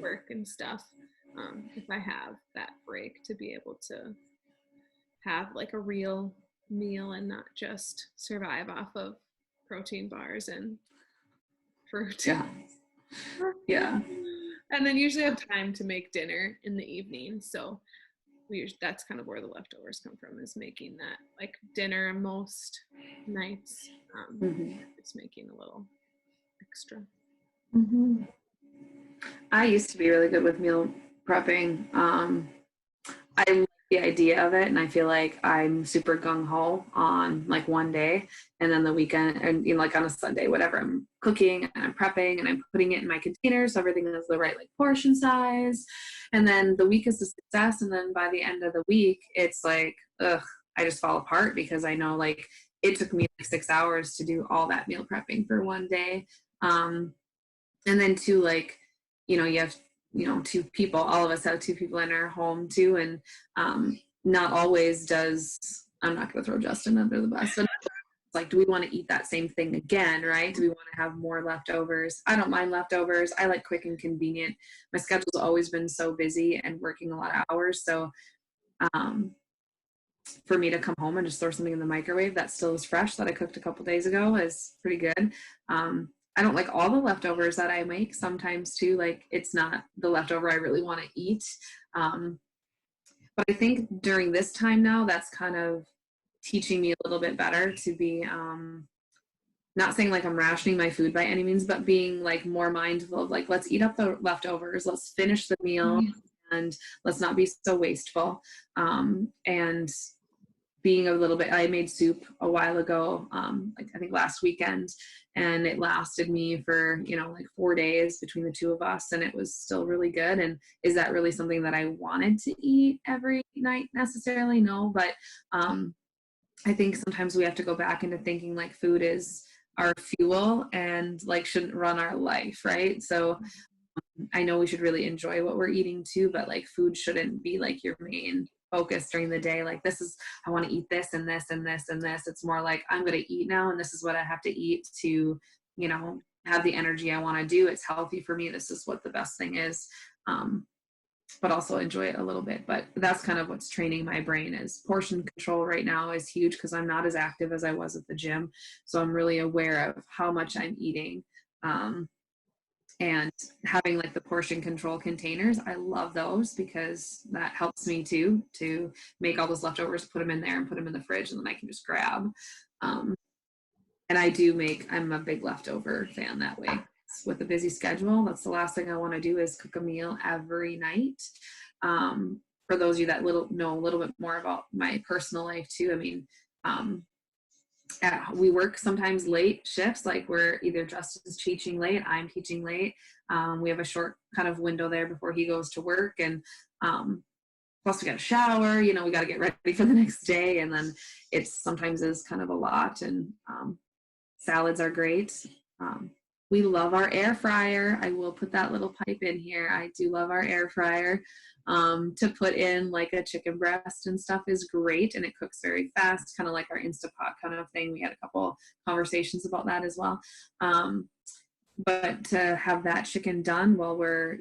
work and stuff. If I have that break, to be able to have like a real meal and not just survive off of protein bars and fruit. Yeah. And then usually have time to make dinner in the evening. So that's kind of where the leftovers come from, is making that like dinner most nights. It's making a little extra. I used to be really good with meal prepping. I like the idea of it, and I feel like I'm super gung-ho on like one day, and then the weekend, and like on a Sunday, whatever, I'm cooking and I'm prepping and I'm putting it in my container so everything is the right like portion size, and then the week is a success, and then by the end of the week it's like, I just fall apart because I know like it took me like 6 hours to do all that meal prepping for one day. And then too, like, you have 2 people, all of us have 2 people in our home too, and not always does, I'm not going to throw Justin under the bus, but like, do we want to eat that same thing again, right? Do we want to have more leftovers? I don't mind leftovers. I like quick and convenient. My schedule's always been so busy and working a lot of hours. So for me to come home and just throw something in the microwave that still is fresh that I cooked a couple days ago is pretty good. I don't like all the leftovers that I make sometimes too. Like, it's not the leftover I really want to eat. But I think during this time now, that's kind of teaching me a little bit better to be, not saying like I'm rationing my food by any means, but being like more mindful of like, let's eat up the leftovers, let's finish the meal, and let's not be so wasteful. And being a little bit, I made soup a while ago, like I think last weekend, and it lasted me for, like 4 days between the two of us, and it was still really good. And is that really something that I wanted to eat every night necessarily? No, but I think sometimes we have to go back into thinking like food is our fuel and like shouldn't run our life, right? So I know we should really enjoy what we're eating too, but like food shouldn't be like your main focus during the day. Like, this is, I want to eat this and this and this and this. It's more like, I'm going to eat now, and this is what I have to eat to, have the energy I want to do. It's healthy for me. This is what the best thing is. But also enjoy it a little bit. But that's kind of what's training my brain. Is portion control right now is huge because I'm not as active as I was at the gym. So I'm really aware of how much I'm eating. And having like the portion control containers, I love those because that helps me too, to make all those leftovers, put them in there and put them in the fridge, and then I can just grab. And I'm a big leftover fan that way. With a busy schedule, that's the last thing I want to do is cook a meal every night. For those of you that know a little bit more about my personal life too, I mean, we work sometimes late shifts, like we're either Justin's teaching late, I'm teaching late. We have a short kind of window there before he goes to work, and plus we got to shower, we got to get ready for the next day, and then it sometimes is kind of a lot. And salads are great. We love our air fryer. I will put that little pipe in here. I do love our air fryer. To put in like a chicken breast and stuff is great, and it cooks very fast, kind of like our Instapot kind of thing. We had a couple conversations about that as well. But to have that chicken done while we're,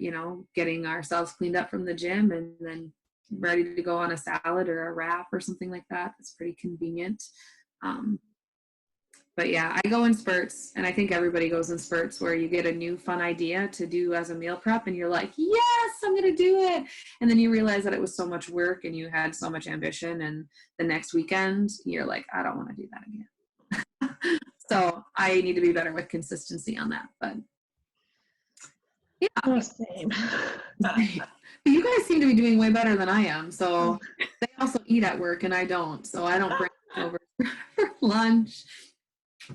getting ourselves cleaned up from the gym and then ready to go on a salad or a wrap or something like that, it's pretty convenient. But yeah, I go in spurts, and I think everybody goes in spurts where you get a new fun idea to do as a meal prep, and you're like, yes, I'm going to do it. And then you realize that it was so much work and you had so much ambition, and the next weekend you're like, I don't want to do that again. So I need to be better with consistency on that. But yeah. Oh, same. You guys seem to be doing way better than I am. So they also eat at work and I don't. So I don't bring it over for lunch.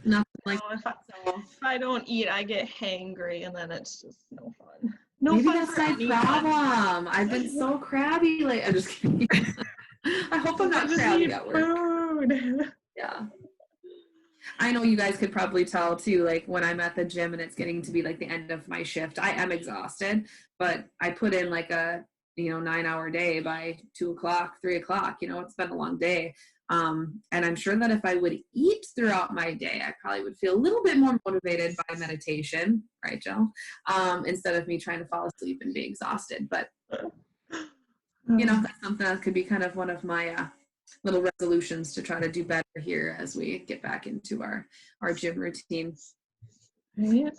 Nothing like that. If I don't eat, I get hangry, and then it's just no fun. Maybe that's my problem. I've been so crabby lately. I'm just kidding. I hope I'm not crabby at work. Yeah. I know you guys could probably tell too, like when I'm at the gym and it's getting to be like the end of my shift, I am exhausted, but I put in like a 9-hour day by 2 o'clock, 3 o'clock. It's been a long day. And I'm sure that if I would eat throughout my day, I probably would feel a little bit more motivated by meditation, right, Jill? Instead of me trying to fall asleep and be exhausted. But, that's something that could be kind of one of my little resolutions to try to do better here as we get back into our gym routine. Right.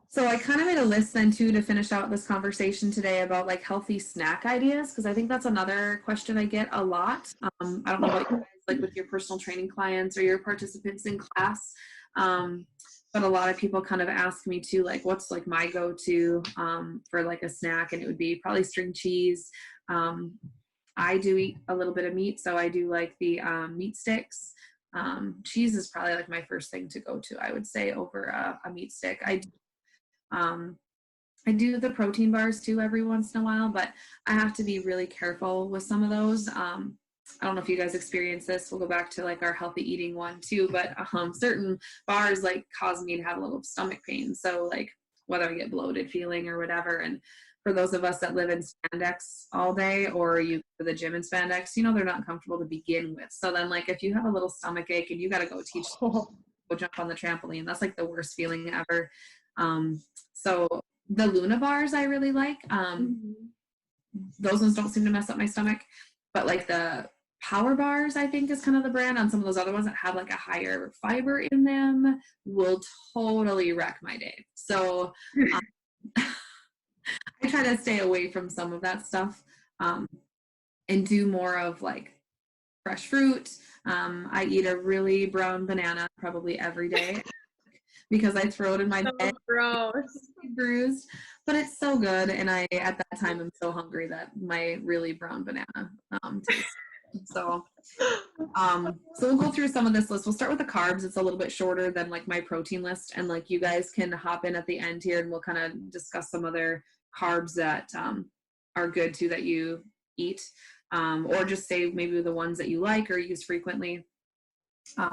So I kind of made a list then too to finish out this conversation today about like healthy snack ideas, because I think that's another question I get a lot. I don't know about you guys, like with your personal training clients or your participants in class, but a lot of people kind of ask me too, like what's like my go-to for like a snack, and it would be probably string cheese. I do eat a little bit of meat, so I do like the meat sticks. Cheese is probably like my first thing to go to, I would say, over a meat stick. I do the protein bars too every once in a while, but I have to be really careful with some of those. I don't know if you guys experience this. We'll go back to like our healthy eating one too, but certain bars like cause me to have a little stomach pain. So like whether I get bloated feeling or whatever. And for those of us that live in spandex all day, or you go to the gym in spandex, you know, they're not comfortable to begin with. So then like if you have a little stomach ache and you got to go go jump on the trampoline, that's like the worst feeling ever. So the Luna bars I really like. Those ones don't seem to mess up my stomach, but like the Power bars, I think, is kind of the brand on some of those other ones that have like a higher fiber in them will totally wreck my day. So I try to stay away from some of that stuff and do more of like fresh fruit. I eat a really brown banana probably every day because I throw it in my bed. Gross. Bruised, but it's so good. And I, at that time, I'm so hungry that my really brown banana tastes. So we'll go through some of this list. We'll start with the carbs. It's a little bit shorter than like my protein list, and like you guys can hop in at the end here and we'll kind of discuss some other carbs that are good too that you eat, or just say maybe the ones that you like or use frequently.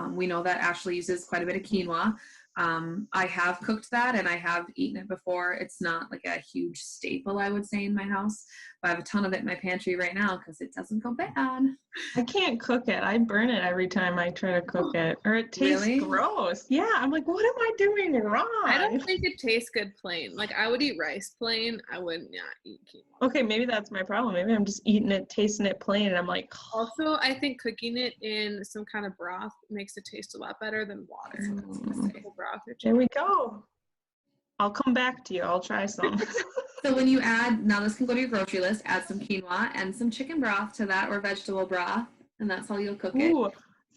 We know that Ashley uses quite a bit of quinoa. I have cooked that and I have eaten it before. It's not like a huge staple, I would say, in my house. But I have a ton of it in my pantry right now because it doesn't go bad. I can't cook it. I burn it every time I try to cook it, or it tastes gross. Yeah, I'm like, what am I doing wrong? I don't think it tastes good plain. Like, I would eat rice plain. I would not eat quinoa. Okay, maybe that's my problem. Maybe I'm just eating it, tasting it plain, and I'm like. Also, I think cooking it in some kind of broth makes it taste a lot better than water. Broth there we go. I'll come back to you. I'll try some. So when you add, now this can go to your grocery list, add some quinoa and some chicken broth to that, or vegetable broth, and that's how you'll cook it.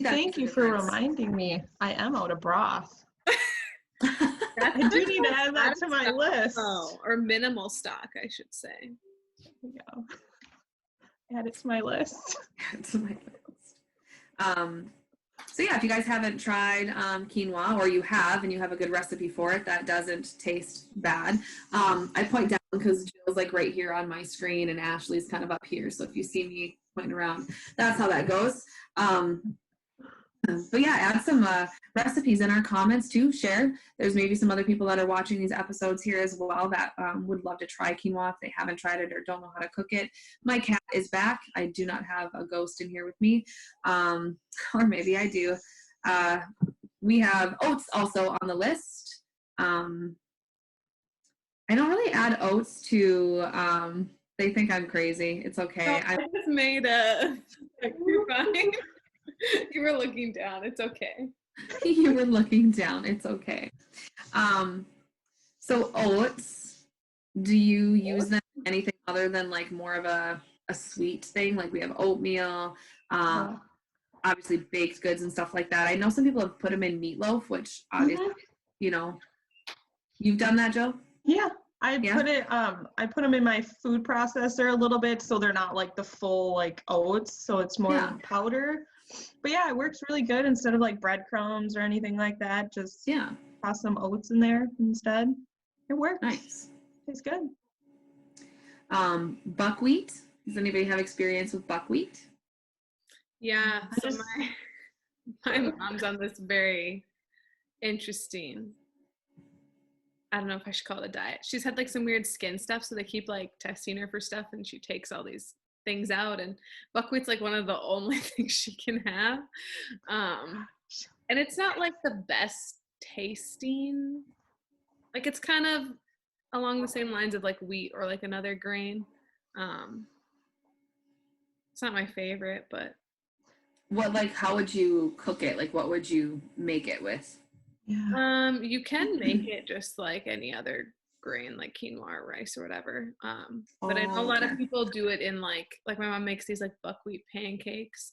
Thank you for reminding me. I am out of broth. I do need to add that to my list. Oh, or minimal stock, I should say. Yeah. Add it to my list. Add it to my list. So yeah, if you guys haven't tried quinoa, or you have and you have a good recipe for it that doesn't taste bad, I point down because Jill's like right here on my screen and Ashley's kind of up here. So if you see me pointing around, that's how that goes. But yeah, add some recipes in our comments too. Share. There's maybe some other people that are watching these episodes here as well that would love to try quinoa if they haven't tried it or don't know how to cook it. My cat is back. I do not have a ghost in here with me. Or maybe I do. We have oats also on the list. I don't really add oats to, they think I'm crazy. It's okay. No, I just made a, you're fine. You were looking down. It's okay. You were looking down. It's okay. So oats, do you use them in anything other than like more of a sweet thing? Like we have oatmeal, obviously baked goods and stuff like that. I know some people have put them in meatloaf, which obviously, you know, you've done that, Jill? Yeah. I put them in my food processor a little bit so they're not like the full like oats, so it's more powder. But yeah, it works really good instead of like breadcrumbs or anything like that. Just toss some oats in there instead. It works. Nice. It's good. Buckwheat. Does anybody have experience with buckwheat? Yeah. So my mom's on this very interesting, I don't know if I should call it a diet. She's had like some weird skin stuff, so they keep like testing her for stuff, and she takes all these things out, and buckwheat's like one of the only things she can have. And it's not like the best tasting. Like it's kind of along the same lines of like wheat or like another grain. It's not my favorite, but how would you cook it? Like what would you make it with? Yeah. You can make it just like any other grain, like quinoa or rice or whatever. But I know a lot of people do it in like my mom makes these like buckwheat pancakes.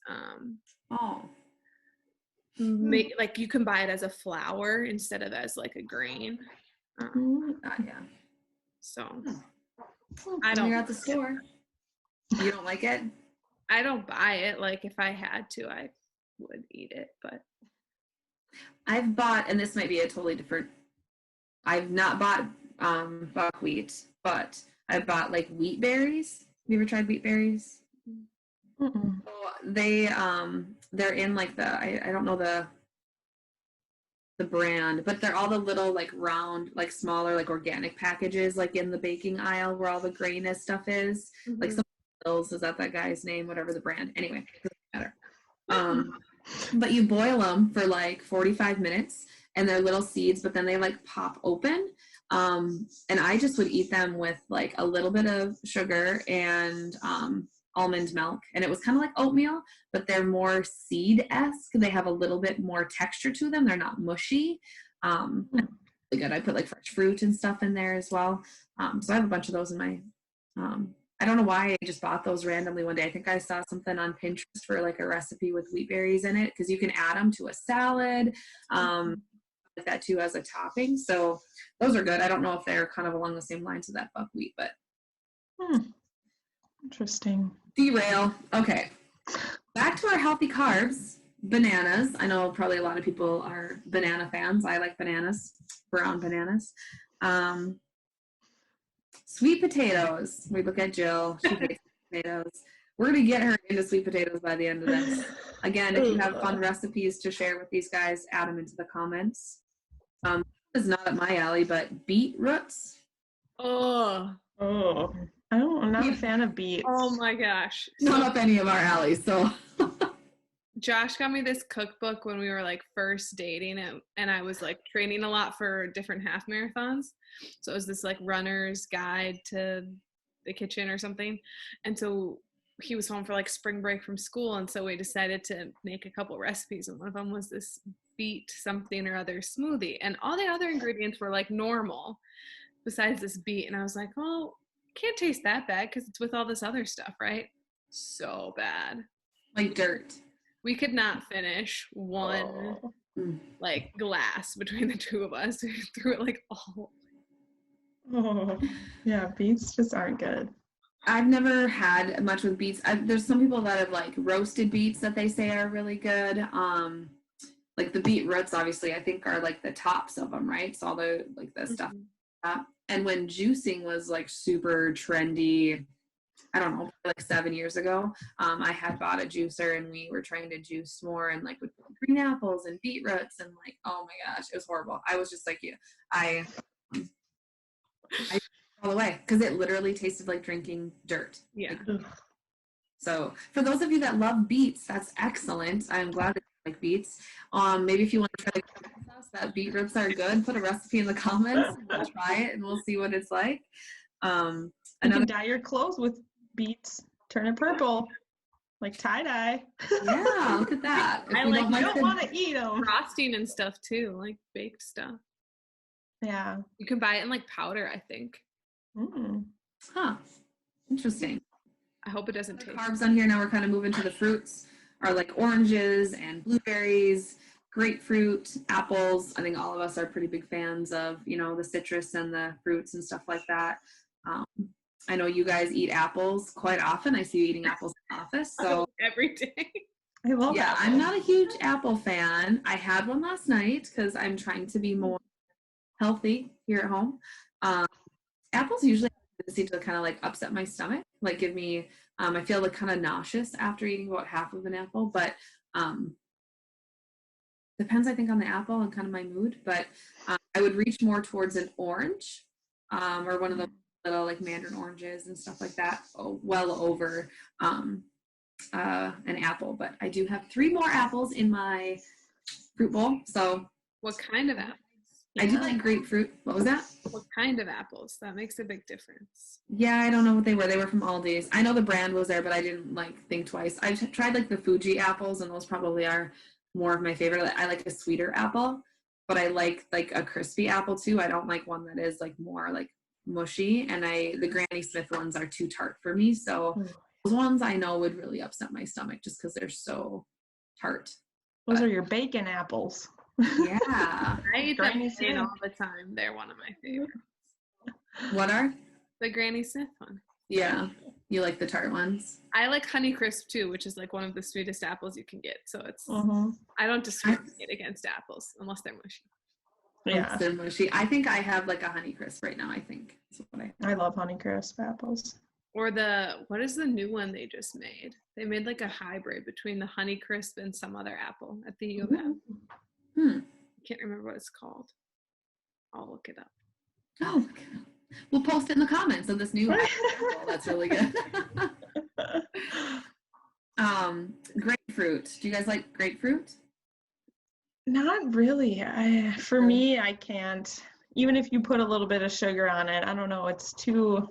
Make like you can buy it as a flour instead of as like a grain. So I don't. You're at the store. You don't like it? I don't buy it. Like if I had to, I would eat it, but. I've bought, and this might be a totally different, I've not bought buckwheat, but I've bought like wheat berries. Have you ever tried wheat berries? Mm-mm. So they're in like I don't know the brand, but they're all the little like round, like smaller, like organic packages, like in the baking aisle where all the grainous stuff is. Like some Hills, is that guy's name? Whatever the brand. Anyway, doesn't matter. But you boil them for like 45 minutes and they're little seeds, but then they like pop open. And I just would eat them with like a little bit of sugar and almond milk. And it was kind of like oatmeal, but they're more seed-esque. They have a little bit more texture to them. They're not mushy. Really good. I put like fresh fruit and stuff in there as well. So I have a bunch of those in my I don't know why I just bought those randomly one day. I think I saw something on Pinterest for like a recipe with wheat berries in it because you can add them to a salad, like that too as a topping. So those are good. I don't know if they're kind of along the same lines of that buckwheat, but Interesting. Derail. Okay, back to our healthy carbs. Bananas. I know probably a lot of people are banana fans. I like bananas, brown bananas. Sweet potatoes. We look at Jill. She hates potatoes. We're going to get her into sweet potatoes by the end of this. Again, if you have fun recipes to share with these guys, add them into the comments. This is not up my alley, but beetroots. I'm not a fan of beets. Oh my gosh. Not up any of our alleys, so. Josh got me this cookbook when we were like first dating, and I was like training a lot for different half marathons. So it was this like runner's guide to the kitchen or something. And so he was home for like spring break from school, and so we decided to make a couple recipes, and one of them was this beet something or other smoothie, and all the other ingredients were like normal besides this beet. And I was like, oh, can't taste that bad because it's with all this other stuff, right? So bad. Like dirt. We could not finish one like glass between the two of us. We threw it like all. Yeah, beets just aren't good. I've never had much with beets. There's some people that have like roasted beets that they say are really good. Like the beetroots, obviously, I think are like the tops of them, right? So all the like the stuff. And when juicing was like super trendy, I don't know, like 7 years ago, I had bought a juicer and we were trying to juice more and like with green apples and beetroots and like, oh my gosh, it was horrible. I was just like you. I all the way because it literally tasted like drinking dirt. Yeah. So for those of you that love beets, that's excellent. I'm glad that you like beets. Maybe if you want to try to convince us that beetroots are good, put a recipe in the comments. We'll try it and we'll see what it's like. You can dye your clothes with beets. Turn it purple, like tie-dye. Yeah, look at that. I like. I don't want to eat them. Frosting and stuff too, like baked stuff. Yeah. You can buy it in like powder, I think. Huh. Interesting. I hope it doesn't taste. Carbs on here. Now we're kind of moving to the fruits. Are like oranges and blueberries, grapefruit, apples. I think all of us are pretty big fans of, you know, the citrus and the fruits and stuff like that. I know you guys eat apples quite often. I see you eating apples in the office. So every day. I love apples. I'm not a huge apple fan. I had one last night because I'm trying to be more healthy here at home. Apples usually seem to kind of like upset my stomach, like give me, I feel like kind of nauseous after eating about half of an apple, but depends, I think, on the apple and kind of my mood. But I would reach more towards an orange or one of the little like mandarin oranges and stuff like that, well over an apple. But I do have 3 more apples in my fruit bowl. So what kind of apples? I do like grapefruit. What was that? What kind of apples? That makes a big difference. Yeah, I don't know what they were. They were from Aldi's. I know the brand was there, but I didn't like think twice. I tried like the Fuji apples, and those probably are more of my favorite. I like a sweeter apple, but I like a crispy apple too. I don't like one that is like more like mushy, and the Granny Smith ones are too tart for me. So those ones I know would really upset my stomach just because they're so tart. Those are your bacon apples. Yeah. I eat them all the time. They're one of my favorites. What are? The Granny Smith one. Yeah. You like the tart ones? I like Honeycrisp too, which is like one of the sweetest apples you can get. So it's, I don't discriminate against apples unless they're mushy. Yeah. They're mushy. I think I have like a Honeycrisp right now, I think. That's what I love Honeycrisp apples. Or what is the new one they just made? They made like a hybrid between the Honeycrisp and some other apple at the U of M. can't remember what it's called. I'll look it up. Oh, okay. We'll post it in the comments of this new apple. That's really good. Grapefruit. Do you guys like grapefruit? Not really. For me, I can't. Even if you put a little bit of sugar on it, I don't know. It's too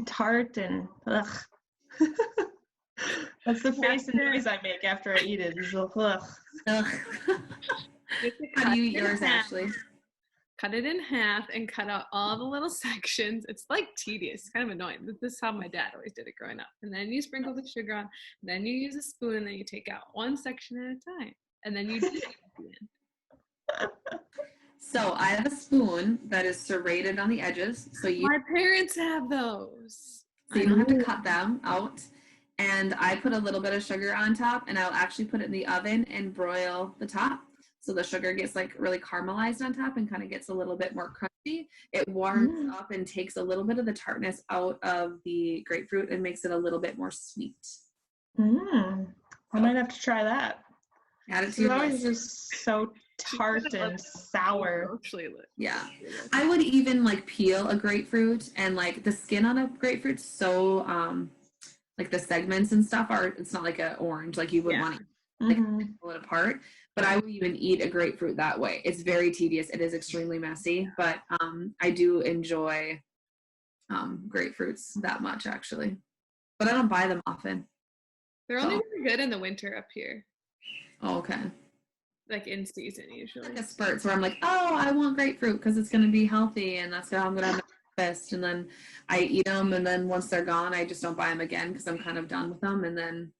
tart and ugh. That's the face and noise I make after I eat it. Is ugh. Ugh. How do you eat yours, Ashley? Cut it in half and cut out all the little sections. It's like tedious, it's kind of annoying. This is how my dad always did it growing up. And then you sprinkle the sugar on, then you use a spoon, and then you take out one section at a time. And then you do it at the end. So I have a spoon that is serrated on the edges. So my parents have those. So you don't have to cut them out. And I put a little bit of sugar on top, and I'll actually put it in the oven and broil the top. So the sugar gets like really caramelized on top and kind of gets a little bit more crunchy. It warms up and takes a little bit of the tartness out of the grapefruit and makes it a little bit more sweet. I might have to try that. Add it to your list. It's always just so tart and sour. Yeah. I would even like peel a grapefruit, and like the skin on a grapefruit's so like the segments and stuff are, it's not like an orange, like you would want to like pull it apart. But I would even eat a grapefruit that way. It's very tedious. It is extremely messy, but I do enjoy grapefruits that much actually. But I don't buy them often. They're only really good in the winter up here. Oh, okay. Like in season usually. Like a spurts where I'm like, oh, I want grapefruit because it's going to be healthy and that's how I'm going to have breakfast. And then I eat them, and then once they're gone, I just don't buy them again because I'm kind of done with them. And then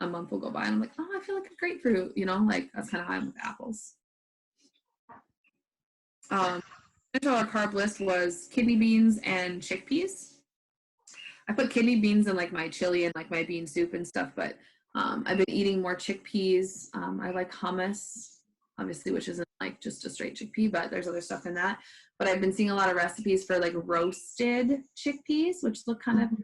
a month will go by and I'm like, oh, I feel like a grapefruit, you know, like that's kind of how I'm with apples. Our carb list was kidney beans and chickpeas. I put kidney beans in like my chili and like my bean soup and stuff, but I've been eating more chickpeas. I like hummus, obviously, which isn't like just a straight chickpea, but there's other stuff in that. But I've been seeing a lot of recipes for like roasted chickpeas, which look kind of good.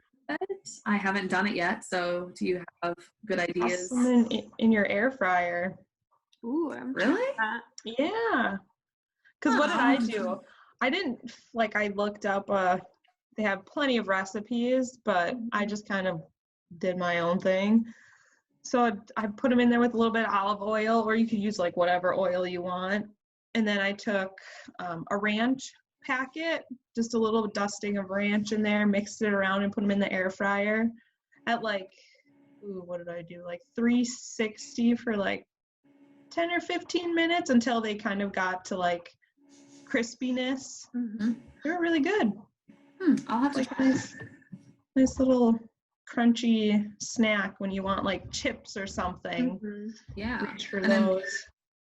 I haven't done it yet, so do you have good ideas? In your air fryer. Ooh, really? Yeah. Because what did I do? I didn't I looked up. They have plenty of recipes, but I just kind of did my own thing. So I put them in there with a little bit of olive oil, or you could use like whatever oil you want. And then I took a ranch packet, just a little dusting of ranch in there, mixed it around and put them in the air fryer at like, what did I do? Like 360 for like 10 or 15 minutes until they kind of got to like crispiness. They were really good. I'll have to try nice little crunchy snack when you want like chips or something. Yeah. Reach for those.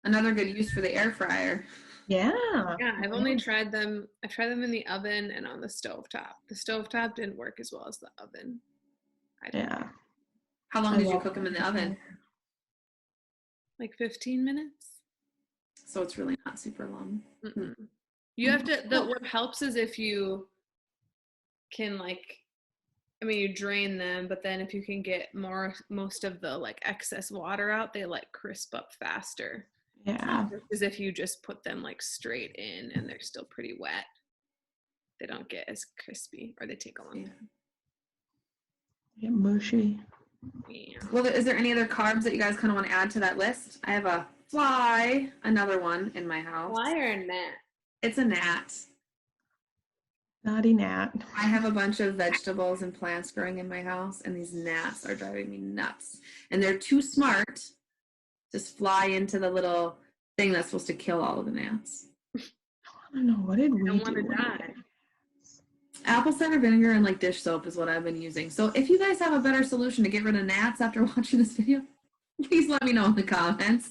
Another good use for the air fryer. Yeah, I've only tried them. I've tried them in the oven and on the stovetop. The stovetop didn't work as well as the oven. How long did you cook them in the oven? Like 15 minutes. So it's really not super long. You have to, what helps is if you can you drain them, but then if you can get most of the like excess water out, they like crisp up faster. Yeah. Because if you just put them like straight in and they're still pretty wet, they don't get as crispy, or they take a long time. Get mushy. Yeah. Well, is there any other carbs that you guys kind of want to add to that list? I have a fly, another one in my house. Fly or a gnat? It's a gnat. Naughty gnat. I have a bunch of vegetables and plants growing in my house, and these gnats are driving me nuts. And they're too smart. Just fly into the little thing that's supposed to kill all of the gnats. I don't know. What did we do? I want to die. Apple cider vinegar and like dish soap is what I've been using. So if you guys have a better solution to get rid of gnats after watching this video, please let me know in the comments.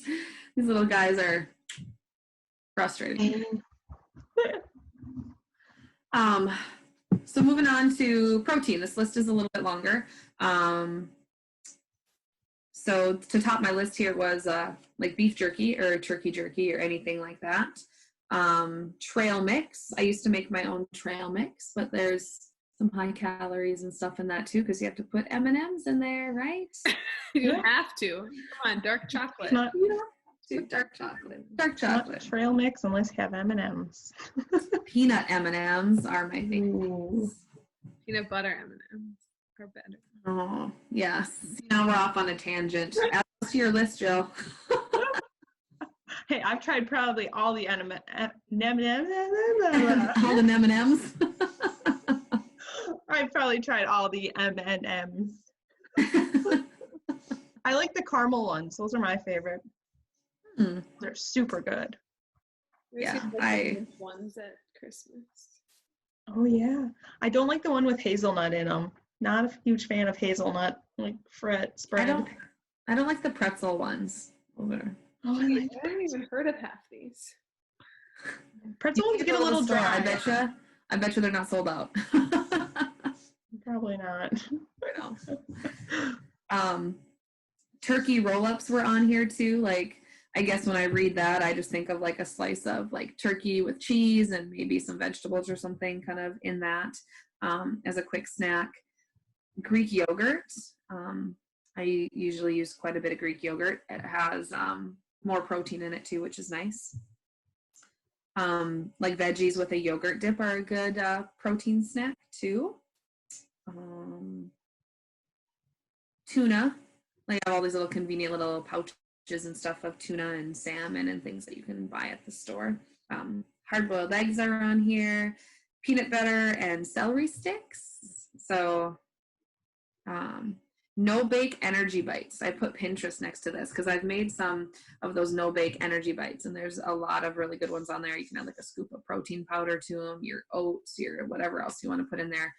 These little guys are frustrating. So moving on to protein. This list is a little bit longer. So to top my list here was like beef jerky or turkey jerky or anything like that. Trail mix. I used to make my own trail mix, but there's some high calories and stuff in that too, because you have to put M&Ms in there, right? You have to. Come on, dark chocolate. Dark Not chocolate. trail mix unless you have M&Ms. Peanut M&Ms are my favorite. Peanut butter M&Ms are better. Oh, yes. Now we're off on a tangent. Add those to your list, Jill. Hey, I've tried probably all the All the M&Ms. I've probably tried all the M&Ms. I like the caramel ones. Those are my favorite. They're super good. Yeah, ones at Christmas. Oh yeah. I don't like the one with hazelnut in them. Not a huge fan of hazelnut, like spread. I don't like the pretzel ones over. Oh, I like I haven't even heard of half these. pretzel ones get a little dry. I bet you they're not sold out. Probably not. I know. Turkey roll-ups were on here too. Like, I guess when I read that, I just think of like a slice of like turkey with cheese and maybe some vegetables or something kind of in that as a quick snack. Greek yogurt. I usually use quite a bit of Greek yogurt. It has more protein in it too, which is nice. Like veggies with a yogurt dip are a good protein snack too. Tuna. They have all these little convenient little pouches and stuff of tuna and salmon and things that you can buy at the store. Hard-boiled eggs are on here. Peanut butter and celery sticks. So no-bake energy bites. I put Pinterest next to this because I've made some of those no-bake energy bites, and there's a lot of really good ones on there. You can add like a scoop of protein powder to them, your oats, your whatever else you want to put in there.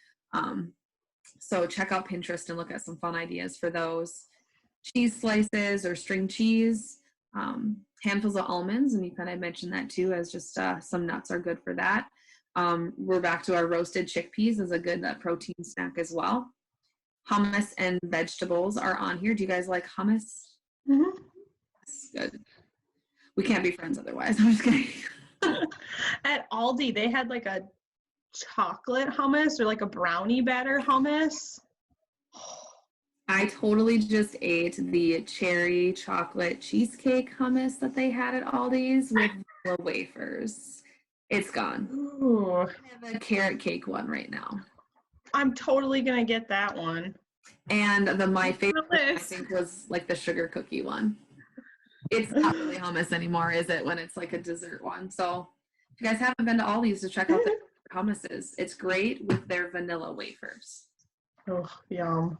So check out Pinterest and look at some fun ideas for those. Cheese slices or string cheese, handfuls of almonds, and you kind of mentioned that too, as just some nuts are good for that. We're back to our roasted chickpeas as a good protein snack as well. Hummus and vegetables are on here. Do you guys like hummus? Mm-hmm. That's good. We can't be friends otherwise. I'm just kidding. At Aldi, they had like a chocolate hummus or like a brownie batter hummus. I totally just ate the cherry chocolate cheesecake hummus that they had at Aldi's with vanilla wafers. It's gone. Ooh. I have a carrot cake one right now. I'm totally gonna get that one. And my favorite, I think, was like the sugar cookie one. It's not really hummus anymore, is it? When it's like a dessert one. So if you guys haven't been to Aldi's to check out the hummuses, it's great with their vanilla wafers. Oh, yum.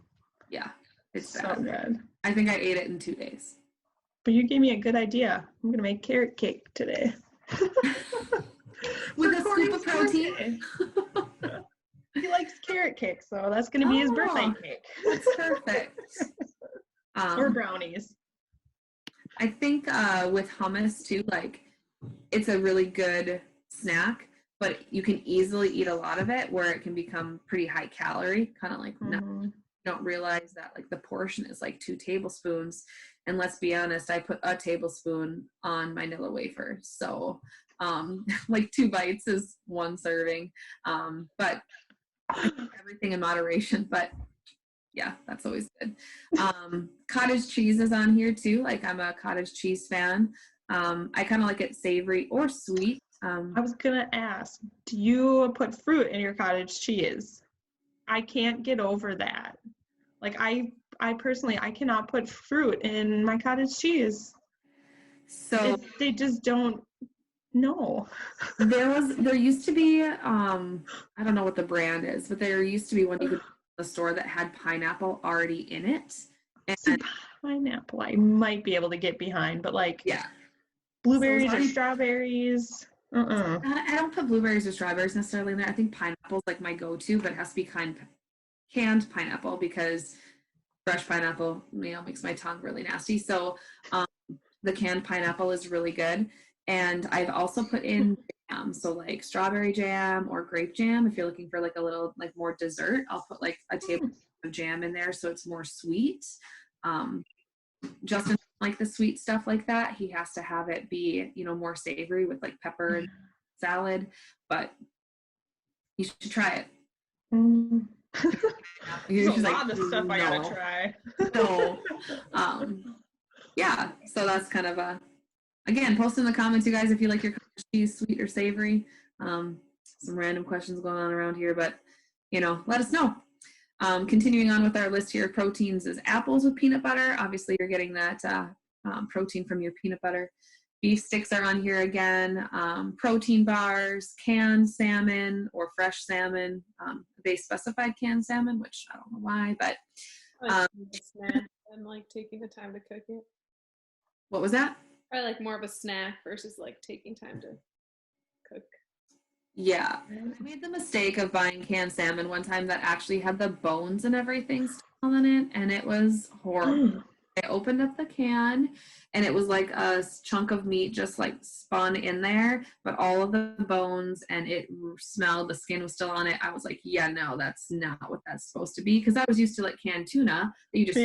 Yeah, it's so bad. good. I think I ate it in 2 days. But you gave me a good idea. I'm gonna make carrot cake today. With a scoop of protein. He likes carrot cake, so that's gonna be his birthday cake. That's perfect. Or brownies. I think with hummus too, like it's a really good snack, but you can easily eat a lot of it where it can become pretty high calorie, kind of like you don't realize that like the portion is like 2 tablespoons. And let's be honest, I put a tablespoon on my vanilla wafer. So like 2 bites is 1 serving. But everything in moderation, but yeah, that's always good. Cottage cheese is on here too. Like I'm a cottage cheese fan. I kind of like it savory or sweet. I was gonna ask, do you put fruit in your cottage cheese? I can't get over that. Like I personally, I cannot put fruit in my cottage cheese. So they just don't know. There used to be, I don't know what the brand is, but there used to be one you could the store that had pineapple already in it. And see, pineapple I might be able to get behind, but like blueberries or strawberries. I don't put blueberries or strawberries necessarily in there. I think pineapple's like my go-to, but it has to be canned pineapple because fresh pineapple, makes my tongue really nasty. So the canned pineapple is really good. And I've also put in jam, so like strawberry jam or grape jam. If you're looking for like a little like more dessert, I'll put like a tablespoon of jam in there so it's more sweet. Justin like the sweet stuff like that. He has to have it be, more savory with like pepper and salad, but you should try it. There's a lot of stuff I gotta try. So, yeah, so that's kind of Again, post in the comments, you guys, if you like your cottage cheese sweet or savory. Some random questions going on around here, but let us know. Continuing on with our list here, proteins is apples with peanut butter. Obviously, you're getting that protein from your peanut butter. Beef sticks are on here again. Protein bars, canned salmon or fresh salmon. They specified canned salmon, which I don't know why, but snack and like taking the time to cook it. What was that? I like more of a snack versus like taking time to cook. Yeah, I made the mistake of buying canned salmon one time that actually had the bones and everything still in it, and it was horrible. I opened up the can, and it was like a chunk of meat just like spun in there, but all of the bones, and it smelled, the skin was still on it. I was like, yeah, no, that's not what that's supposed to be, because I was used to like canned tuna that you just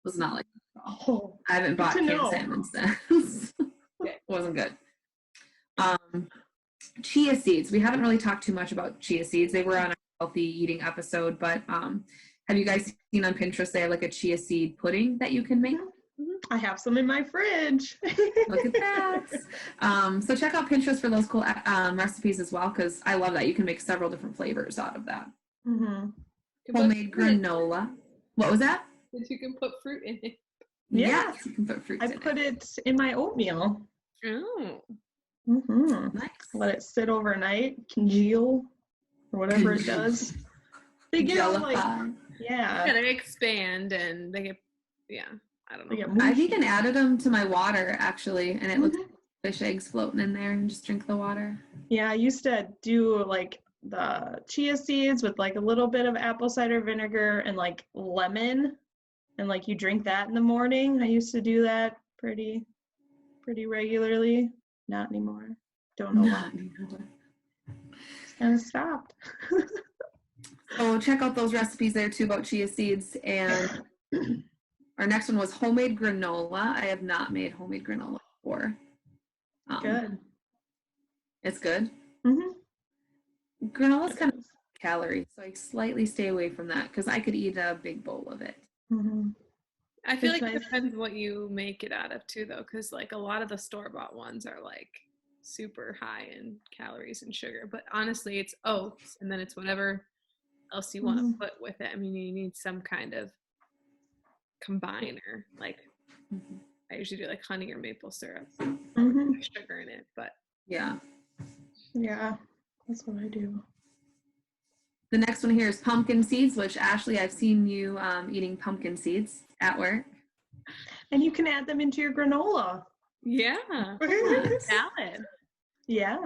was not like that at all. I haven't bought canned salmon since. It wasn't good. Chia seeds. We haven't really talked too much about chia seeds. They were on a healthy eating episode, but have you guys seen on Pinterest they have like a chia seed pudding that you can make? I have some in my fridge. Look at that. So check out Pinterest for those cool recipes as well, because I love that. You can make several different flavors out of that. Homemade granola. What was that? You can put fruit in it. Yes, you can put fruit in it. I put it in my oatmeal. Oh. Nice. Let it sit overnight, congeal, or whatever it does. They get all like, they expand and they get, I don't know. I've even added them to my water actually, and it looks like fish eggs floating in there, and just drink the water. Yeah, I used to do like the chia seeds with like a little bit of apple cider vinegar and like lemon, and like you drink that in the morning. I used to do that pretty regularly. Not anymore. Don't know why. It's kind of stopped. So check out those recipes there too about chia seeds. And our next one was homemade granola. I have not made homemade granola before. Good. It's good. Granola's kind of calories, so I slightly stay away from that because I could eat a big bowl of it. I feel like it depends what you make it out of too, though, because like a lot of the store-bought ones are like super high in calories and sugar. But honestly, it's oats, and then it's whatever else you want to put with it. I mean, you need some kind of combiner. Like I usually do like honey or maple syrup, sugar in it. But yeah, that's what I do. The next one here is pumpkin seeds, which Ashley, I've seen you eating pumpkin seeds at work. And you can add them into your granola. Yeah. Salad. Yeah.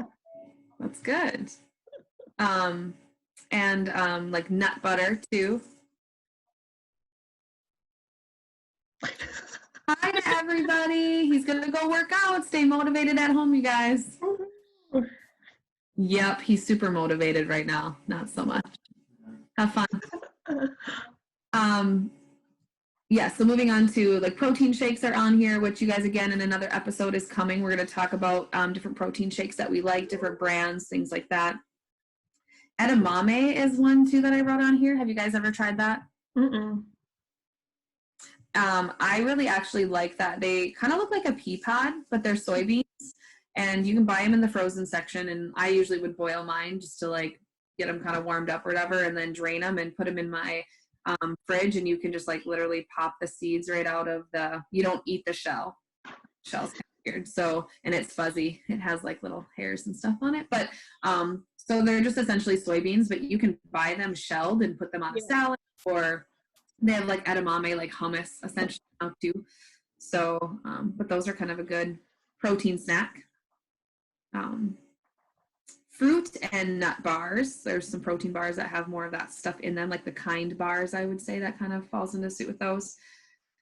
That's good. And like nut butter too. Hi to everybody. He's going to go work out. Stay motivated at home, you guys. Yep, he's super motivated right now. Not so much. Have fun. So moving on to like protein shakes are on here, which you guys again in another episode is coming. We're going to talk about different protein shakes that we like, different brands, things like that. Edamame is one too that I wrote on here. Have you guys ever tried that? I really actually like that. They kind of look like a pea pod, but they're soybeans. And you can buy them in the frozen section, and I usually would boil mine just to like get them kind of warmed up or whatever, and then drain them and put them in my fridge, and you can just like literally pop the seeds right out of you don't eat the shell. Shell's kind of weird. So, and it's fuzzy. It has like little hairs and stuff on it. But so they're just essentially soybeans, but you can buy them shelled and put them on a salad, or they have like edamame, like hummus essentially now too. So, but those are kind of a good protein snack. Fruit and nut bars. There's some protein bars that have more of that stuff in them, like the Kind bars, I would say that kind of falls into suit with those.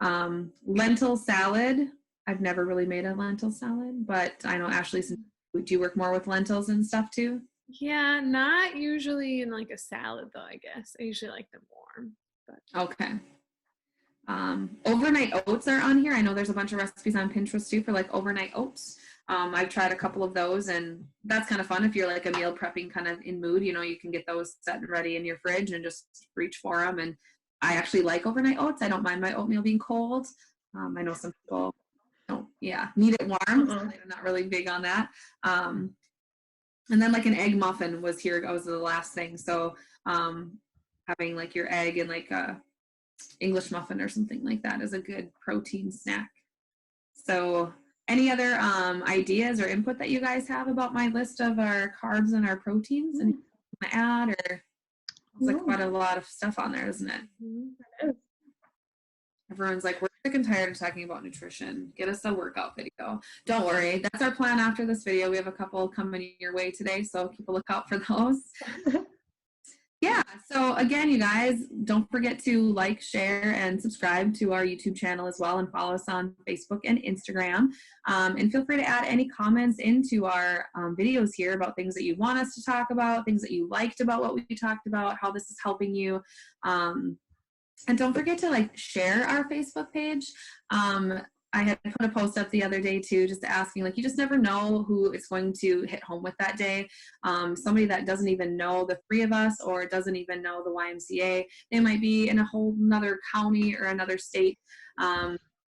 Lentil salad. I've never really made a lentil salad, but I know Ashley, do you work more with lentils and stuff too? Yeah, not usually in like a salad though, I guess. I usually like them warm. But. Okay. Overnight oats are on here. I know there's a bunch of recipes on Pinterest too for like overnight oats. I've tried a couple of those, and that's kind of fun if you're like a meal prepping kind of in mood. You can get those set and ready in your fridge and just reach for them. And I actually like overnight oats. I don't mind my oatmeal being cold. I know some people don't, yeah, need it warm. So I'm not really big on that. And then like an egg muffin was the last thing. So having like your egg and like a English muffin or something like that is a good protein snack. So any other ideas or input that you guys have about my list of our carbs and our proteins? And want to add, or it's like quite a lot of stuff on there, isn't it? It is. Everyone's like, we're sick and tired of talking about nutrition. Get us a workout video. Don't worry, that's our plan after this video. We have a couple coming your way today, so keep a lookout for those. Yeah, so again, you guys, don't forget to like, share, and subscribe to our YouTube channel as well, and follow us on Facebook and Instagram. And feel free to add any comments into our videos here about things that you want us to talk about, things that you liked about what we talked about, how this is helping you. And don't forget to like share our Facebook page. I had put a post up the other day too, just asking, like, you just never know who it's going to hit home with that day. Somebody that doesn't even know the three of us or doesn't even know the YMCA. They might be in a whole another county or another state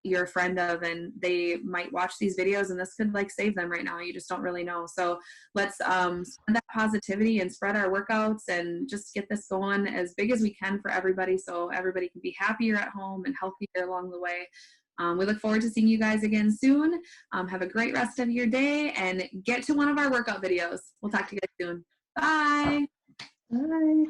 you're a friend of, and they might watch these videos and this could like save them right now. You just don't really know. So let's spread that positivity and spread our workouts and just get this going as big as we can for everybody, so everybody can be happier at home and healthier along the way. We look forward to seeing you guys again soon. Have a great rest of your day and get to one of our workout videos. We'll talk to you guys soon. Bye. Bye.